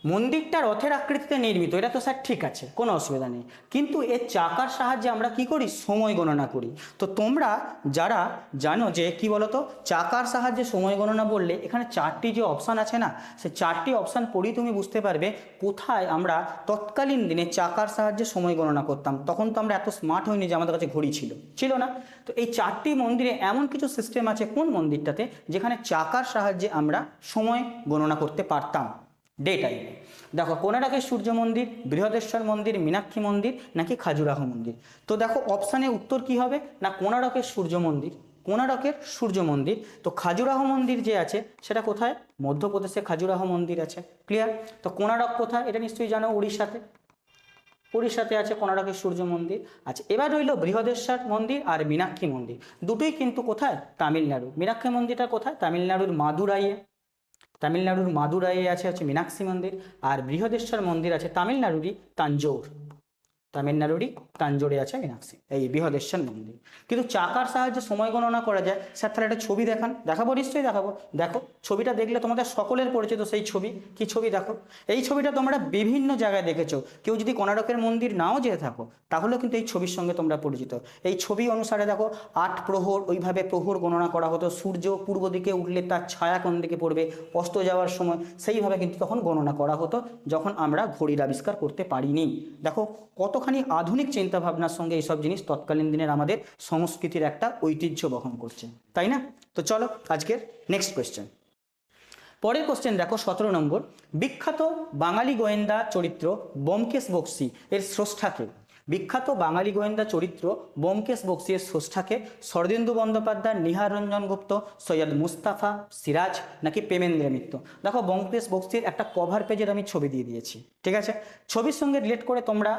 মন্দিরটা রথের আকৃতিতে নির্মিত, এটা তো স্যার ঠিক আছে, কোনো অসুবিধা নেই, কিন্তু এর চাকার সাহায্যে আমরা কি করি? সময় গণনা করি। তো তোমরা যারা জানো যে কি বলতো, চাকার সাহায্যে সময় গণনা বললে এখানে 4টি যে অপশান আছে না, সে 4টি অপশান পড়েই তুমি বুঝতে পারবে কোথায় আমরা তৎকালীন দিনে চাকার সাহায্যে সময় গণনা করতাম। তখন তো আমরা এত স্মার্ট হইনি যে আমাদের কাছে ঘড়ি ছিল না। তো এই 4টি মন্দিরে এমন কিছু সিস্টেম আছে কোন মন্দিরটাতে, যেখানে চাকার সাহায্যে আমরা সময় গণনা করতে পারতাম ডে টাইমে। দেখো কোণারকের সূর্য মন্দির, বৃহদেশ্বর মন্দির, মীনাক্ষী মন্দির নাকি খাজুরাহ মন্দির? তো দেখো অপশানে উত্তর কি হবে না, কোণারকের সূর্য মন্দির। কোণারকের সূর্য মন্দির। তো খাজুরাহ মন্দির যে আছে সেটা কোথায়? মধ্যপ্রদেশে খাজুরাহ মন্দির আছে। ক্লিয়ার? তো কোণারক কোথায়? এটা নিশ্চয়ই জানো, উড়িষ্যাতে আছে কোণারকের সূর্য মন্দির। আচ্ছা, এবার রইল বৃহদেশ্বর মন্দির আর মীনাক্ষী মন্দির, দুটোই কিন্তু কোথায়? তামিলনাড়ু। মীনাক্ষী মন্দিরটা কোথায়? তামিলনাড়ুর মাদুরাইয়ে আছে হচ্ছে মীনাক্ষী মন্দির, আর বৃহদেশ্বর মন্দির আছে তামিলনাড়ুরই তাঞ্জোরে আছে মীনাক্ষী, এই বৃহদেশ্বর মন্দির। কিন্তু চাকার সাহায্যে সময় গণনা করা যায়। স্যার তাহলে একটা ছবি দেখাবো, নিশ্চয়ই দেখাবো। দেখো ছবিটা দেখলে তোমাদের সকলের পরিচিত সেই ছবি। কি ছবি? দেখো এই ছবিটা তোমরা বিভিন্ন জায়গায় দেখেছো। কেউ যদি কোণারকের মন্দির নাও যেয়ে থাকো তাহলেও কিন্তু এই ছবির সঙ্গে তোমরা পরিচিত। এই ছবি অনুসারে দেখো 8 প্রহর, ওইভাবে প্রহর গণনা করা হতো। সূর্য পূর্ব দিকে উঠলে তার ছায়া কোন দিকে পড়বে, অস্ত যাওয়ার সময় সেইভাবে কিন্তু তখন গণনা করা হতো, যখন আমরা ঘড়ির আবিষ্কার করতে পারিনি। দেখো কতখানি আধুনিক চিন্তাভাবনার সঙ্গে এইসব জিনিস তৎকালীন দিনের আমাদের সংস্কৃতির একটা ঐতিহ্য বহন করছে, তাই না? তো চলো আজকের নেক্সট কোয়েশ্চেন। পরের কোশ্চেন দেখো 17 নম্বর। বিখ্যাত বাঙালি গোয়েন্দা চরিত্র ব্যোমকেশ বক্সী এর স্রষ্টাকে? বিখ্যাত বাঙালি গোয়েন্দা চরিত্র ব্যোমকেশ বক্সী এর স্রষ্টাকে? শরদিন্দু বন্দ্যোপাধ্যায়, নিহার রঞ্জন গুপ্ত, সৈয়দ মুস্তাফা সিরাজ নাকি প্রেমেন্দ্র মিত্র? দেখো ব্যোমকেশ বক্সীর একটা কভার পেজের আমি ছবি দিয়ে দিয়েছি, ঠিক আছে? ছবির সঙ্গে রিলেট করে তোমরা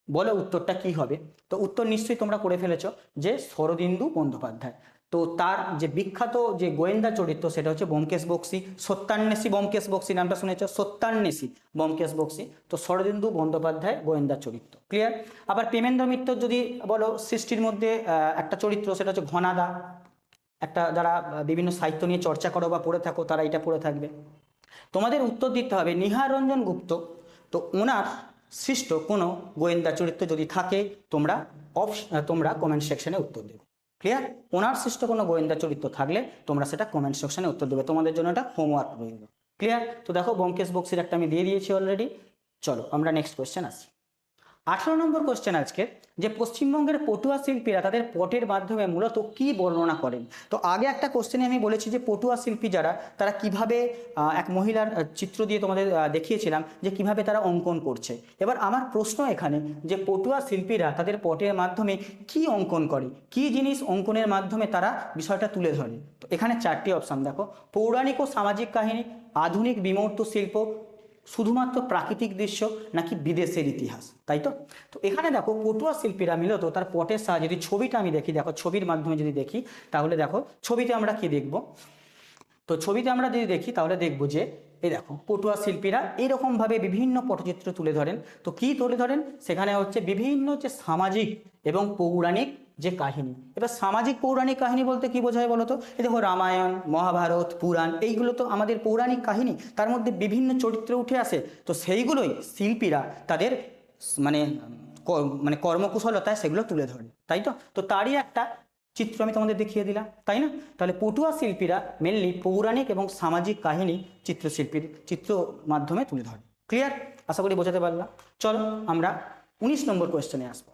বলো উত্তরটা কি হবে। তো উত্তর নিশ্চয়ই তোমরা করে ফেলেছো যে শরদিন্দু বন্দ্যোপাধ্যায়। তো তার যে বিখ্যাত যে গোয়েন্দা চরিত্র সেটা হচ্ছে ব্যোমকেশ বক্সী। সত্যান্বেষী ব্যোমকেশ বক্সী নামটা শুনেছ? সত্যান্বেষী ব্যোমকেশ বক্সী। তো শরদিন্দু বন্দ্যোপাধ্যায় গোয়েন্দা চরিত্র। ক্লিয়ার? আবার প্রেমেন্দ্র মিত্র যদি বলো সৃষ্টির মধ্যে একটা চরিত্র, সেটা হচ্ছে ঘনাদা। একটা যারা বিভিন্ন সাহিত্য নিয়ে চর্চা করো বা পড়ে থাকো তারা এটা পড়ে থাকবে। তোমাদের উত্তর দিতে হবে নিহার রঞ্জন গুপ্ত। তো ওনার সৃষ্ট কোনো গোয়েন্দা চরিত্র যদি থাকে তোমরা কমেন্ট সেকশনে উত্তর দেবে। ক্লিয়ার? ওনার সৃষ্ট কোনো গোয়েন্দা চরিত্র থাকলে তোমরা সেটা কমেন্ট সেকশনে উত্তর দেবে, তোমাদের জন্য এটা হোমওয়ার্ক রইল। ক্লিয়ার? তো দেখো ব্যোমকেশ বক্সীর একটা আমি দিয়ে দিয়েছি অলরেডি। চলো আমরা নেক্সট কোয়েশ্চেন আসি। 18 নম্বর কোশ্চেন আজকে, যে পশ্চিমবঙ্গের পটুয়া শিল্পীরা তাদের পটের মাধ্যমে মূলত কি বর্ণনা করেন। তো আগে একটা কোশ্চেনে আমি বলেছি যে পটুয়া শিল্পী যারা তারা কিভাবে এক মহিলার চিত্র দিয়ে তোমাদের দেখিয়েছিলাম যে কিভাবে তারা অঙ্কন করছে। এবার আমার প্রশ্ন এখানে যে পটুয়া শিল্পীরা তাদের পটের মাধ্যমে কি অঙ্কন করে, কি জিনিস অঙ্কনের মাধ্যমে তারা বিষয়টা তুলে ধরে। তো এখানে 4টি অপশান দেখো, পৌরাণিক ও সামাজিক কাহিনী, আধুনিক বিমূর্ত শিল্প, শুধুমাত্র প্রাকৃতিক দৃশ্য, নাকি বিদেশের ইতিহাস। তাই তো তো এখানে দেখো পটুয়া শিল্পীরা মূলত তার পটের সাহায্যে, যদি ছবিটা আমি দেখি, দেখো ছবির মাধ্যমে যদি দেখি তাহলে দেখো ছবিতে আমরা কি দেখব। তো ছবিতে আমরা যদি দেখি তাহলে দেখব যে এই দেখো পটুয়া শিল্পীরা এইরকমভাবে বিভিন্ন পটচিত্র তুলে ধরেন। তো কি তুলে ধরেন, সেখানে হচ্ছে বিভিন্ন যে সামাজিক এবং পৌরাণিক যে কাহিনী। এবার সামাজিক পৌরাণিক কাহিনী বলতে কি বোঝায় বলো তো, এই দেখো রামায়ণ, মহাভারত, পুরাণ, এইগুলো তো আমাদের পৌরাণিক কাহিনী, তার মধ্যে বিভিন্ন চরিত্র উঠে আসে। তো সেইগুলোই শিল্পীরা তাদের মানে মানে কর্মকুশলতায় সেগুলো তুলে ধরে। তাই তো তো তারই একটা চিত্র আমি তোমাদের দেখিয়ে দিলাম, তাই না? তাহলে পটুয়া শিল্পীরা মেনলি পৌরাণিক এবং সামাজিক কাহিনী চিত্রশিল্পীর চিত্র মাধ্যমে তুলে ধরে। ক্লিয়ার? আশা করি বোঝাতে পারলাম। চলো আমরা 19 নম্বর কোয়েশ্চেনে আসবো।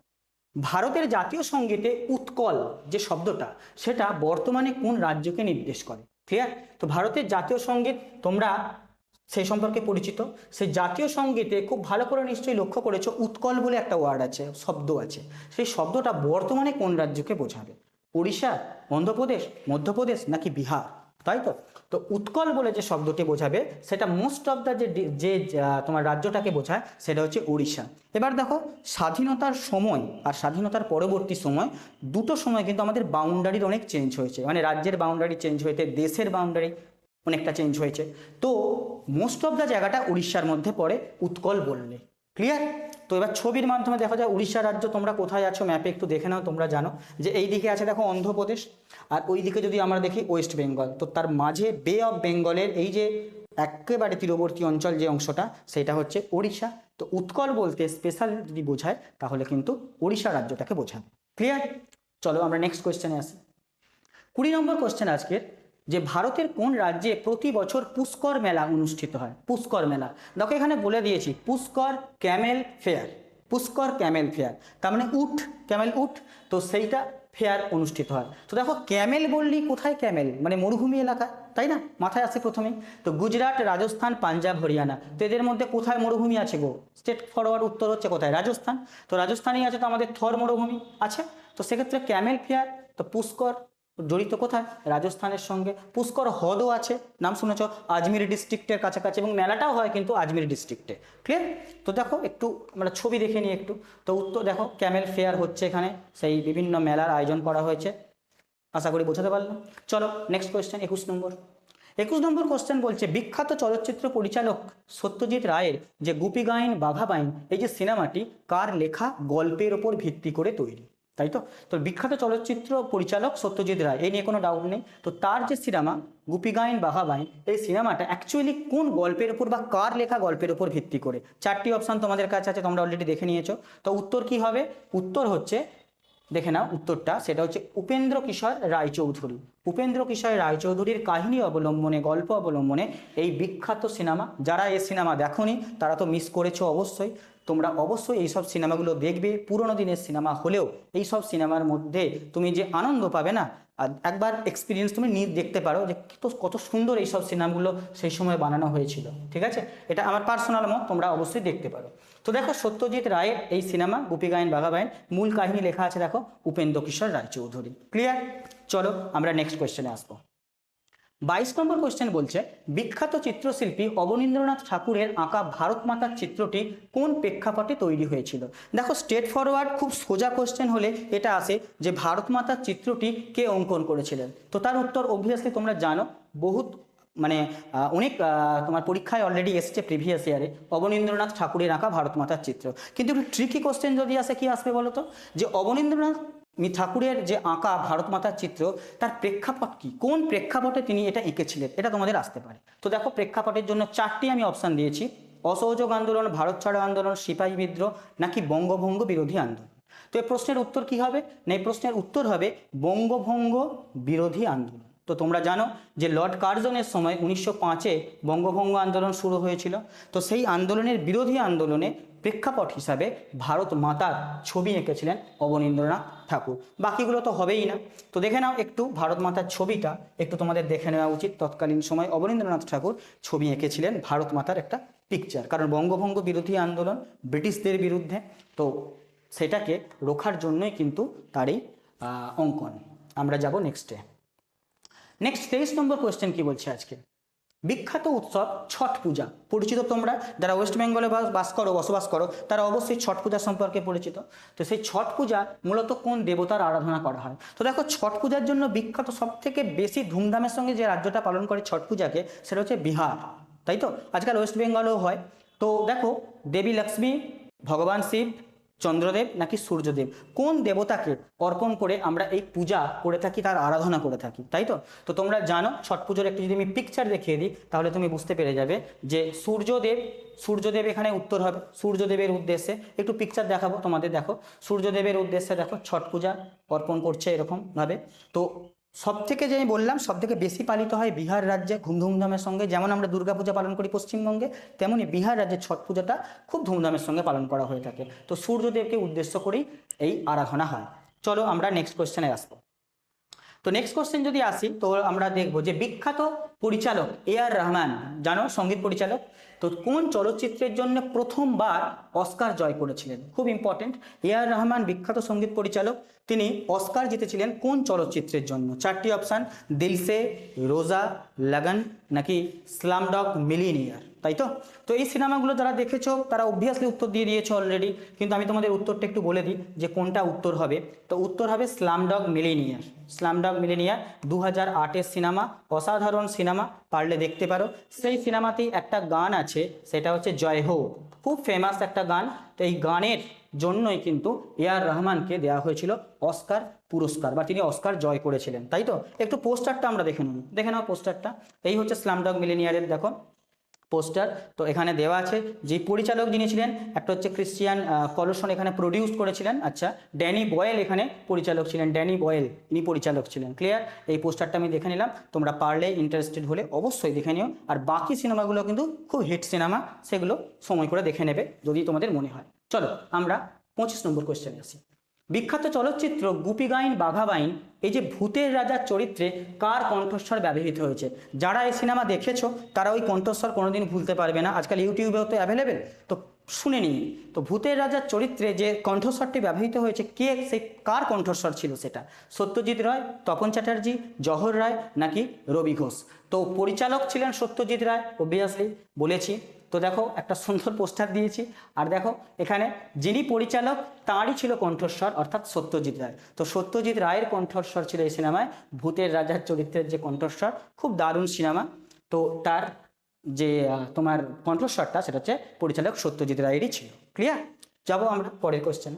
ভারতের জাতীয় সঙ্গীতে উৎকল যে শব্দটা, সেটা বর্তমানে কোন রাজ্যকে নির্দেশ করে? ক্লিয়ার? তো ভারতের জাতীয় সঙ্গীত তোমরা সেই সম্পর্কে পরিচিত। সেই জাতীয় সঙ্গীতে খুব ভালো করে নিশ্চয়ই লক্ষ্য করেছো, উৎকল বলে একটা ওয়ার্ড আছে, শব্দ আছে। সেই শব্দটা বর্তমানে কোন রাজ্যকে বোঝাবে? উড়িষ্যা, অন্ধ্রপ্রদেশ, মধ্যপ্রদেশ, নাকি বিহার? তাই তো তো উৎকল বলে যে শব্দটি বোঝাবে, সেটা মোস্ট অফ দ্য যে তোমার রাজ্যটাকে বোঝায় সেটা হচ্ছে উড়িষ্যা। এবার দেখো স্বাধীনতার সময় আর স্বাধীনতার পরবর্তী সময়, দুটো সময় কিন্তু আমাদের বাউন্ডারির অনেক চেঞ্জ হয়েছে। মানে রাজ্যের বাউন্ডারি চেঞ্জ হয়েছে, দেশের বাউন্ডারি অনেকটা চেঞ্জ হয়েছে। তো মোস্ট অফ দ্য জায়গাটা উড়িষ্যার মধ্যে পড়ে উৎকল বললে। ক্লিয়ার? তো এবার ছবির মাধ্যমে দেখা যায় উড়িষ্যা রাজ্য তোমরা কোথায় আছো ম্যাপে একটু দেখে নাও। তোমরা জানো যে এই দিকে আছে দেখো অন্ধ্রপ্রদেশ, আর ওই দিকে যদি আমরা দেখি ওয়েস্ট বেঙ্গল। তো তার মাঝে বে অফ বেঙ্গলের এই যে একেবারে তীরবর্তী অঞ্চল যে অংশটা, সেটা হচ্ছে ওড়িশা। তো উৎকল বলতে স্পেশাল যদি বোঝায় তাহলে কিন্তু ওড়িশা রাজ্যটাকে বোঝাবে। ক্লিয়ার? চলো আমরা নেক্সট কোয়েশ্চেনে আসি। 20 নম্বর কোয়েশ্চেন আজকের, যে ভারতের কোন রাজ্যে প্রতি বছর পুষ্কর মেলা অনুষ্ঠিত হয়? পুষ্কর মেলা দেখো এখানে বলে দিয়েছি, Pushkar Camel fair. Pushkar Camel fair তার মানে উট, ক্যামেল উট। তো সেইটা ফেয়ার অনুষ্ঠিত হয়। তো দেখো ক্যামেল বললি, কোথায় ক্যামেল? মানে মরুভূমি এলাকা, তাই না? মাথায় আসে প্রথমেই। তো গুজরাট, রাজস্থান, পাঞ্জাব, হরিয়ানা। তো এদের মধ্যে কোথায় মরুভূমি আছে গো? স্টেট ফরওয়ার্ড উত্তর হচ্ছে কোথায়? রাজস্থান। তো রাজস্থানেই আছে, তো আমাদের থর মরুভূমি আছে। তো সেক্ষেত্রে ক্যামেল ফেয়ার। তো পুষ্কর জড়িত কোথায়? রাজস্থানের সঙ্গে। পুষ্কর হ্রদও আছে, নাম শুনেছ, আজমির ডিস্ট্রিক্টের কাছাকাছি, এবং মেলাটাও হয় কিন্তু আজমির ডিস্ট্রিক্টে। ক্লিয়ার? তো দেখো একটু আমরা ছবি দেখে নিই একটু। তো উত্তর দেখো ক্যামেল ফেয়ার হচ্ছে এখানে, সেই বিভিন্ন মেলার আয়োজন করা হয়েছে। আশা করি বোঝাতে পারলাম। চলো নেক্সট কোয়েশ্চেন, 21 নম্বর। 21 নম্বর কোশ্চেন বলছে, বিখ্যাত চলচ্চিত্র পরিচালক সত্যজিৎ রায়ের যে গুপি গাইন বাঘা বাইন, এই যে সিনেমাটি কার লেখা গল্পের ওপর ভিত্তি করে তৈরি? তাই তো তো বিখ্যাত চলচ্চিত্র পরিচালক সত্যজিৎ রায়, এই নিয়ে কোনো ডাউট নেই। তো তার যে সিনেমা গুপি গাইন বাঘা বাইন, এই সিনেমাটা অ্যাকচুয়ালি কোন গল্পের ওপর বা কার লেখা গল্পের ওপর ভিত্তি করে? 4টি অপশান তোমাদের কাছে আছে, তোমরা অলরেডি দেখে নিয়েছো। তো উত্তর কি হবে? উত্তর হচ্ছে, দেখে নাও উত্তরটা, সেটা হচ্ছে উপেন্দ্র কিশোর রায়চৌধুরী। উপেন্দ্র কিশোর রায়চৌধুরীর কাহিনী অবলম্বনে, গল্প অবলম্বনে এই বিখ্যাত সিনেমা। যারা এই সিনেমা দেখোনি তারা তো মিস করেছো অবশ্যই। তোমরা অবশ্যই এইসব সিনেমাগুলো দেখবে। পুরোনো দিনের সিনেমা হলেও এইসব সিনেমার মধ্যে তুমি যে আনন্দ পাবে না, আর একবার এক্সপিরিয়েন্স তুমি দেখতে পারো যে কত সুন্দর এইসব সিনেমাগুলো সেই সময় বানানো হয়েছিল। ঠিক আছে? এটা আমার পার্সোনাল মত, তোমরা অবশ্যই দেখতে পারো। তো দেখো সত্যজিৎ রায়ের এই সিনেমা গুপি গাইন বাঘা বাইন, মূল কাহিনী লেখা আছে দেখো উপেন্দ্র কিশোর রায়চৌধুরী। ক্লিয়ার? চলো আমরা নেক্সট কোয়েশ্চেনে আসবো। 22 নম্বর কোয়েশ্চেন বলছে, বিখ্যাত চিত্রশিল্পী অবনীন্দ্রনাথ ঠাকুরের আঁকা ভারত মাতার চিত্রটি কোন প্রেক্ষাপটে তৈরি হয়েছিল? দেখো স্ট্রেট ফরওয়ার্ড খুব সোজা কোয়েশ্চেন হলে এটা আসে যে ভারত মাতার চিত্রটি কে অঙ্কন করেছিলেন? তো তার উত্তর অবভিয়াসলি তোমরা জানো, বহুত মানে অনেক তোমার পরীক্ষায় অলরেডি এসছে প্রিভিয়াস ইয়ারে, অবনীন্দ্রনাথ ঠাকুরের আঁকা ভারত মাতার চিত্র। কিন্তু একটু ট্রিকি কোশ্চেন যদি আসে, কি আসবে বলো তো, যে অবনীন্দ্রনাথ ঠাকুরের যে আঁকা ভারত মাতার চিত্র, তার প্রেক্ষাপট কি, কোন প্রেক্ষাপটে তিনি এটা এঁকেছিলেন, এটা তোমাদের আসতে পারে। তো দেখো প্রেক্ষাপটের জন্য 4টি আমি অপশান দিয়েছি, অসহযোগ আন্দোলন, ভারত ছাড়ো আন্দোলন, সিপাহী বিদ্রোহ, নাকি বঙ্গভঙ্গ বিরোধী আন্দোলন। তো এই প্রশ্নের উত্তর কি হবে? না, এই প্রশ্নের উত্তর হবে বঙ্গভঙ্গ বিরোধী আন্দোলন। তো তোমরা জানো যে লর্ড কার্জনের সময় 1905-এ বঙ্গভঙ্গ আন্দোলন শুরু হয়েছিল। তো সেই আন্দোলনের বিরোধী আন্দোলনে প্রেক্ষাপট হিসাবে ভারত মাতার ছবি এঁকেছিলেন অবনীন্দ্রনাথ ঠাকুর। বাকিগুলো তো হবেই না, তো দেখে নাও একটু ভারত মাতার ছবিটা একটু তোমাদের দেখে নেওয়া উচিত। তৎকালীন সময় অবনীন্দ্রনাথ ঠাকুর ছবি এঁকেছিলেন ভারত মাতার একটা পিকচার, কারণ বঙ্গভঙ্গ বিরোধী আন্দোলন ব্রিটিশদের বিরুদ্ধে, তো সেটাকে রোখার জন্যই কিন্তু তার এই অঙ্কন। আমরা যাব নেক্সটে। নেক্সট 23 নম্বর কোয়েশ্চেন কি বলছে আজকে, বিখ্যাত উৎসব ছট পূজা পরিচিত তোমরা যারা ওয়েস্ট বেঙ্গলে বসবাস করো তারা অবশ্যই ছট পূজা সম্পর্কে পরিচিত। তো সেই ছট পূজা মূলত কোন দেবতার আরাধনা করা হয়? তো দেখো, ছট পূজার জন্য বিখ্যাত সব থেকে বেশি ধুমধামের সঙ্গে যে রাজ্যটা পালন করে ছট পূজাকে সেটা হচ্ছে বিহার, তাই তো? আজকাল ওয়েস্ট বেঙ্গলেও হয়। তো দেখো, দেবী লক্ষ্মী, ভগবান শিব, চন্দ্রদেব নাকি সূর্যদেব, কোন দেবতাকে অর্পণ করে আমরা এই পূজা করে থাকি, তার আরাধনা করে থাকি, তাই তো? তো তোমরা জানো ছট পুজোর একটি যদি আমি পিকচার দেখিয়ে দিই তাহলে তুমি বুঝতে পেরে যাবে যে সূর্যদেব এখানে উত্তর হবে। সূর্যদেবের উদ্দেশ্যে একটু পিকচার দেখাবো তোমাদের, দেখো সূর্যদেবের উদ্দেশ্যে দেখো ছট পূজা অর্পণ করছে এরকম ভাবে। তো সব থেকে যে আমি বললাম সব থেকে বেশি পালিত হয় বিহার রাজ্যে খুব ধুমধামের সঙ্গে, যেমন আমরা দুর্গাপূজা পালন করি পশ্চিমবঙ্গে, তেমনি বিহার রাজ্যে ছট পূজাটা খুব ধুমধামের সঙ্গে পালন করা হয়ে থাকে। তো সূর্যদেবকে উদ্দেশ্য করেই এই আরাধনা হয়। চলো আমরা নেক্সট কোশ্চেনে আসবো। তো নেক্সট কোশ্চেন যদি আসি তো আমরা দেখবো যে বিখ্যাত পরিচালক A.R. রহমান, জানো সঙ্গীত পরিচালক, তো কোন চলচ্চিত্রের জন্য প্রথমবার অস্কার জয় করেছিলেন? খুব ইম্পর্টেন্ট। A.R. রহমান বিখ্যাত সঙ্গীত পরিচালক, তিনি অস্কার জিতেছিলেন কোন চলচ্চিত্রের জন্য? চারটি অপশান, দিল সে, রোজা, লগন নাকি স্লামডগ মিলিয়নিয়ার, তাই তো? তো এই সিনেমাগুলো যারা দেখেছো তারা অবভিয়াসলি উত্তর দিয়ে দিয়েছো অলরেডি, কিন্তু আমি তোমাদের উত্তরটা একটু বলে দিই যে কোনটা উত্তর হবে। তো উত্তর হবে স্লামডগ মিলিয়নিয়ার। স্লামডগ মিলিয়নিয়ার 2008-এর সিনেমা, অসাধারণ সিনেমা, পারলে দেখতে পারো। সেই সিনেমাতেই একটা গান আছে, সেটা হচ্ছে জয় হো, খুব ফেমাস একটা গান। তো এই গানের জন্যই কিন্তু A.R. রহমানকে দেওয়া হয়েছিল অস্কার পুরস্কার, বা তিনি অস্কার জয় করেছিলেন, তাই তো? একটু পোস্টারটা আমরা দেখে নাও পোস্টারটা। এই হচ্ছে স্লামডগ মিলিয়নিয়ারের দেখো পোস্টার। তো এখানে দেওয়া আছে যে পরিচালক যিনি ছিলেন, একটা হচ্ছে ক্রিশ্চিয়ান কলসন এখানে প্রডিউস করেছিলেন, আচ্ছা ড্যানি বয়েল এখানে পরিচালক ছিলেন, ড্যানি বয়েল ইনি পরিচালক ছিলেন। ক্লিয়ার? এই পোস্টারটা আমি দেখে নিলাম, তোমরা পারলে ইন্টারেস্টেড হলে অবশ্যই দেখে নিও। আর বাকি সিনেমাগুলো কিন্তু খুব হিট সিনেমা, সেগুলো সময় করে দেখে নেবে যদি তোমাদের মনে হয়। চলো আমরা 25 নম্বর কোয়েশ্চেনে আসি। বিখ্যাত চলচ্চিত্র গুপি গাইন বাঘা বাইন, এই যে ভূতের রাজার চরিত্রে কার কণ্ঠস্বর ব্যবহৃত হয়েছে? যারা এই সিনেমা দেখেছো তারা ওই কণ্ঠস্বর কোনোদিন ভুলতে পারবে না, আজকাল ইউটিউবেও তো অ্যাভেলেবেল, তো শুনে নিন। তো ভূতের রাজার চরিত্রে যে কণ্ঠস্বরটি ব্যবহৃত হয়েছে, কে সেই কার কণ্ঠস্বর ছিল সেটা? সত্যজিৎ রায়, তপন চ্যাটার্জি, জহর রায় নাকি রবি ঘোষ? তো পরিচালক ছিলেন সত্যজিৎ রায়, অবভিয়াসলি বলেছি। তো দেখো একটা সুন্দর পোস্টার দিয়েছি, আর দেখো এখানে যিনি পরিচালক তাঁরই ছিল কণ্ঠস্বর, অর্থাৎ সত্যজিৎ রায়। তো সত্যজিৎ রায়ের কণ্ঠস্বর ছিল এই সিনেমায় ভূতের রাজার চরিত্রের যে কণ্ঠস্বর, খুব দারুণ সিনেমা। তো তার যে তোমার কণ্ঠস্বরটা সেটা হচ্ছে পরিচালক সত্যজিৎ রায়েরই ছিল। ক্লিয়ার? যাবো আমরা পরের কোশ্চেন।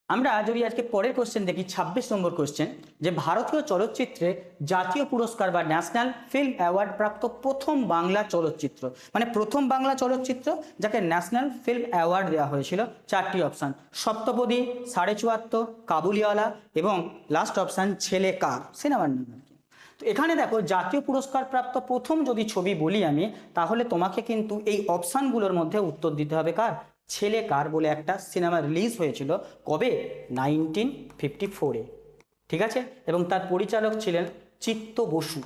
আমরা যদি আজকে পরের কোশ্চেন দেখি 26 নম্বর কোশ্চেন, যে ভারতীয় চলচ্চিত্রে জাতীয় পুরস্কার বা ন্যাশনাল ফিল্ম অ্যাওয়ার্ড প্রাপ্ত প্রথম বাংলা চলচ্চিত্র, মানে প্রথম বাংলা চলচ্চিত্র যাকে ন্যাশনাল ফিল্ম অ্যাওয়ার্ড দেওয়া হয়েছিল, চারটি অপশান, সপ্তপদী, 74, কাবুলিওয়ালা এবং লাস্ট অপশান ছেলে কার, সিনেমার নাম। তো এখানে দেখো জাতীয় পুরস্কার প্রাপ্ত প্রথম যদি ছবি বলি আমি, তাহলে তোমাকে কিন্তু এই অপশানগুলোর মধ্যে উত্তর দিতে হবে কার? ছেলে কার বলে একটা সিনেমা রিলিজ হয়েছিল কবে? 1954-এ, ঠিক আছে? এবং তার পরিচালক ছিলেন চিত্ত বসু,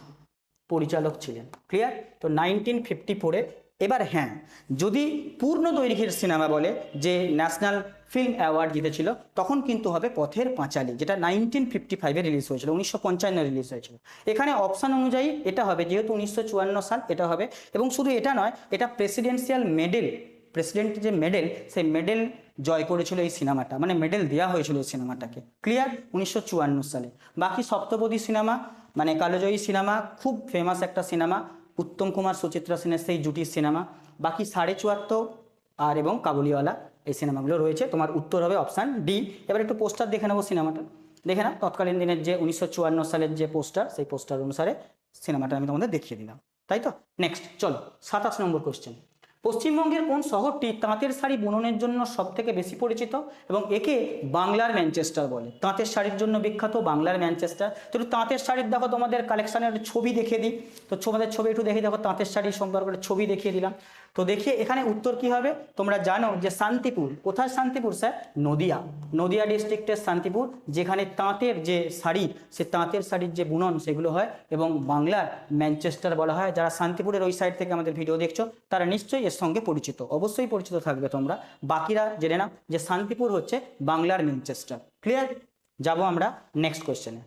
পরিচালক ছিলেন। ক্লিয়ার? তো 1954-এ। এবার হ্যাঁ, যদি পূর্ণ দৈর্ঘ্যের সিনেমা বলে যে ন্যাশনাল ফিল্ম অ্যাওয়ার্ড জিতেছিল, তখন কিন্তু হবে পথের পাঁচালী, যেটা 1955-এ রিলিজ হয়েছিল, 1955 রিলিজ হয়েছিল। এখানে অপশান অনুযায়ী এটা হবে, যেহেতু 1954 সাল এটা হবে। এবং শুধু এটা নয়, এটা প্রেসিডেন্সিয়াল মেডেল, প্রেসিডেন্টের যে মেডেল, সেই মেডেল জয় করেছিল এই সিনেমাটা, মানে মেডেল দেওয়া হয়েছিল এই সিনেমাটাকে। ক্লিয়ার? 1954 সালে। বাকি সপ্তপদী সিনেমা মানে কালোজয়ী সিনেমা, খুব ফেমাস একটা সিনেমা, উত্তম কুমার সুচিত্রা সেনের সেই জুটির সিনেমা। বাকি 74 আর এবং কাবুলিওয়ালা এই সিনেমাগুলো রয়েছে। তোমার উত্তর হবে অপশান ডি। এবার একটু পোস্টার দেখে নেবো, সিনেমাটা দেখে নাও। তৎকালীন দিনের যে 1954 সালের যে পোস্টার, সেই পোস্টার অনুসারে সিনেমাটা আমি তোমাদের দেখিয়ে দিলাম, তাই তো? নেক্সট চলো 27 নম্বর কোশ্চেন। পশ্চিমবঙ্গের কোন শহরটি তাঁতের শাড়ি বুননের জন্য সব থেকে বেশি পরিচিত এবং একে বাংলার ম্যানচেস্টার বলে? তাঁতের শাড়ির জন্য বিখ্যাত বাংলার ম্যানচেস্টার। তো একটু তাঁতের শাড়ির দেখো, তোমাদের কালেকশনের ছবি দেখিয়ে দিই। তো তোমাদের ছবি একটু দেখে দেখো, তাঁতের শাড়ি সম্পর্কে ছবি দেখিয়ে দিলাম। তো দেখিয়ে এখানে উত্তর কি হবে? তোমরা জানো যে শান্তিপুর। কোথায় শান্তিপুর স্যার? নদিয়া। নদিয়া ডিস্ট্রিক্টের শান্তিপুর, যেখানে তাঁতের যে শাড়ি, সে তাঁতের শাড়ির যে বুনন সেগুলো হয়, এবং বাংলার ম্যানচেস্টার বলা হয়। যারা শান্তিপুরের ওই সাইড থেকে আমাদের ভিডিও দেখছো তারা নিশ্চয়ই এর সঙ্গে পরিচিত, অবশ্যই পরিচিত থাকবে তোমরা। বাকিরা জেনে নাও যে শান্তিপুর হচ্ছে বাংলার ম্যানচেস্টার। ক্লিয়ার? যাবো আমরা নেক্সট কোয়েশ্চেনে।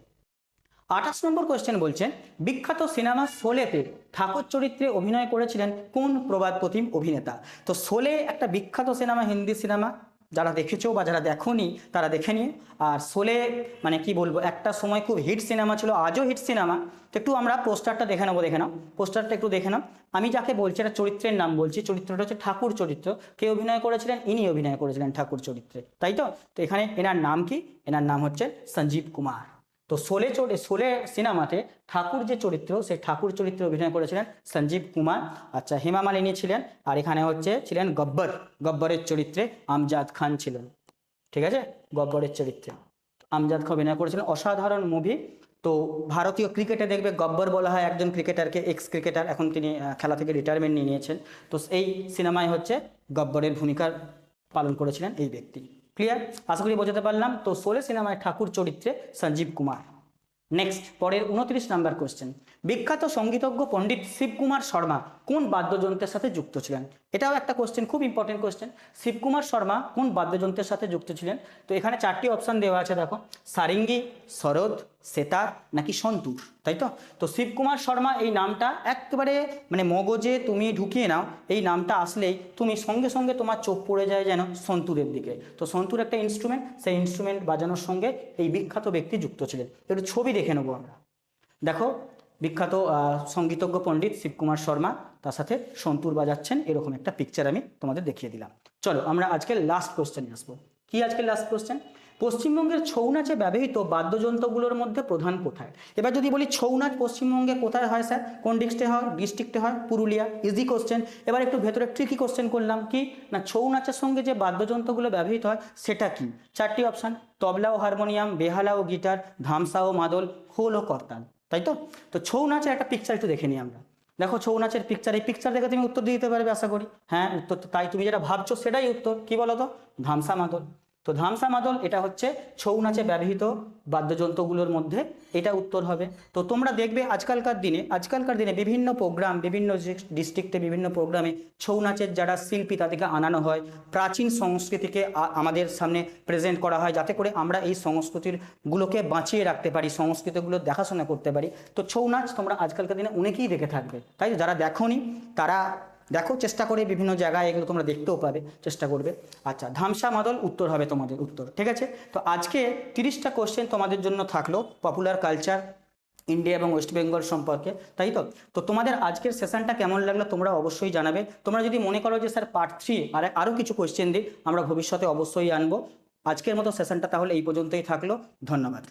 28 নম্বর কোয়েশ্চেন বলছেন, বিখ্যাত সিনেমা শোলেতে ঠাকুর চরিত্রে অভিনয় করেছিলেন কোন প্রবাদ প্রতিম অভিনেতা? তো শোলে একটা বিখ্যাত সিনেমা, হিন্দি সিনেমা। যারা দেখেছো বা যারা দেখোনি তারা দেখে নিও। আর শোলে মানে কি বলবো, একটা সময় খুব হিট সিনেমা ছিল, আজও হিট সিনেমা। তো একটু আমরা পোস্টারটা দেখে নেবো, দেখে নাও পোস্টারটা একটু দেখে নাও। আমি যাকে বলছি একটা চরিত্রের নাম বলছি, চরিত্রটা হচ্ছে ঠাকুর চরিত্র। কে অভিনয় করেছিলেন? ইনি অভিনয় করেছিলেন ঠাকুর চরিত্রে, তাই তো? তো এখানে এনার নাম কি? এনার নাম হচ্ছে সঞ্জীব কুমার। তো শোলে সিনেমাতে ঠাকুর যে চরিত্র, সেই ঠাকুর চরিত্রে অভিনয় করেছিলেন সঞ্জীব কুমার। আচ্ছা, হেমা মালিনী ছিলেন, আর এখানে ছিলেন গব্বরের চরিত্রে আমজাদ খান ছিলেন। ঠিক আছে, গব্বরের চরিত্রে আমজাদ খান অভিনয় করেছিলেন। অসাধারণ মুভি। তো ভারতীয় ক্রিকেটে দেখবে গব্বর বলা হয় একজন ক্রিকেটারকে, এক্স ক্রিকেটার, এখন তিনি খেলা থেকে রিটায়ারমেন্ট নিয়ে নিয়েছেন। তো এই সিনেমায় গব্বরের ভূমিকা পালন করেছিলেন এই ব্যক্তি। ক্লিয়ার? আশা করি বোঝাতে পারলাম। তো শোলে সিনেমায় ঠাকুর চরিত্রে সঞ্জীব কুমার। নেক্সট, পরের 29 নাম্বার কোশ্চেন, বিখ্যাত সঙ্গীতজ্ঞ পণ্ডিত শিবকুমার শর্মা কোন বাদ্যযন্ত্রের সাথে যুক্ত ছিলেন? এটাও একটা কোশ্চেন, খুব ইম্পর্টেন্ট কোশ্চেন। শিবকুমার শর্মা কোন বাদ্যযন্ত্রের সাথে যুক্ত ছিলেন? তো এখানে 4টি অপশান দেওয়া আছে, দেখো, সারিঙ্গি, সরোদ, সেতার নাকি সন্তুর, তাই তো? তো শিবকুমার শর্মা এই নামটা একেবারে মানে মগজে তুমি ঢুকিয়ে নাও। এই নামটা আসলেই তুমি সঙ্গে সঙ্গে তোমার চোখ পড়ে যায় যেন সন্তুরের দিকে। তো সন্তুর একটা ইনস্ট্রুমেন্ট, সেই ইনস্ট্রুমেন্ট বাজানোর সঙ্গে এই বিখ্যাত ব্যক্তি যুক্ত ছিলেন। একটু ছবি দেখে নেবো আমরা। দেখো, বিখ্যাত সঙ্গীতজ্ঞ পণ্ডিত শিবকুমার শর্মা, তার সাথে সন্তুর বাজাচ্ছেন, এরকম একটা পিকচার আমি তোমাদের দেখিয়ে দিলাম। চলো আমরা আজকের লাস্ট কোশ্চেনে আসবো। কি আজকের লাস্ট কোশ্চেন? পশ্চিমবঙ্গের ছৌ নাচে ব্যবহৃত বাদ্যযন্ত্রগুলোর মধ্যে প্রধান কোথায়? এবার যদি বলি ছৌ নাচ পশ্চিমবঙ্গে কোথায় হয় স্যার, কোন ডিস্ট্রিক্টে হয়? পুরুলিয়া। Easy question. এবার একটু ভেতরে ট্রিকি কোশ্চেন করলাম, কি না, ছৌ নাচের সঙ্গে যে বাদ্যযন্ত্রগুলো ব্যবহৃত হয় সেটা কি? 4টি অপশান, তবলা ও হারমোনিয়াম, বেহালা ও গিটার, ধামসা ও মাদল, খোল ও করতাল, তাই তো? তো ছৌ নাচের একটা পিকচার একটু দেখে নিই আমরা। দেখো ছৌ নাচের পিকচার, এই পিকচার দেখে তুমি উত্তর দিয়ে দিতে পারবে আশা করি। হ্যাঁ, উত্তর তো তাই, তুমি যেটা ভাবছো সেটাই উত্তর। কি বলো তো? ধামসা মাদল। তো ধামসা মাদল এটা হচ্ছে ছৌ নাচে ব্যবহৃত বাদ্যযন্ত্রগুলোর মধ্যে এটা উত্তর হবে। তো তোমরা দেখবে আজকালকার দিনে বিভিন্ন প্রোগ্রাম, বিভিন্ন ডিস্ট্রিক্টে বিভিন্ন প্রোগ্রামে ছৌ নাচের যারা শিল্পী তাদেরকে আনানো হয়, প্রাচীন সংস্কৃতিকে আমাদের সামনে প্রেজেন্ট করা হয়, যাতে করে আমরা এই সংস্কৃতিগুলোকে বাঁচিয়ে রাখতে পারি, সংস্কৃতিগুলো দেখাশোনা করতে পারি। তো ছৌ নাচ তোমরা আজকালকার দিনে অনেকেই দেখে থাকবে, তাই যারা দেখোনি তারা দেখো, চেষ্টা করে বিভিন্ন জায়গায় এগুলো তোমরা দেখতেও পাবে, চেষ্টা করবে। আচ্ছা, ধামসা মাদল উত্তর হবে তোমাদের উত্তর। ঠিক আছে, তো আজকে 30টা কোশ্চেন তোমাদের জন্য থাকলো পপুলার কালচার, ইন্ডিয়া এবং ওয়েস্ট বেঙ্গল সম্পর্কে, তাই তো? তো তোমাদের আজকের সেশনটা কেমন লাগলো তোমরা অবশ্যই জানাবে। তোমরা যদি মনে করো যে স্যার পার্ট 3 আরও কিছু কোশ্চেন দিই, আমরা ভবিষ্যতে অবশ্যই আনবো। আজকের মতো সেশনটা তাহলে এই পর্যন্তই থাকলো। ধন্যবাদ।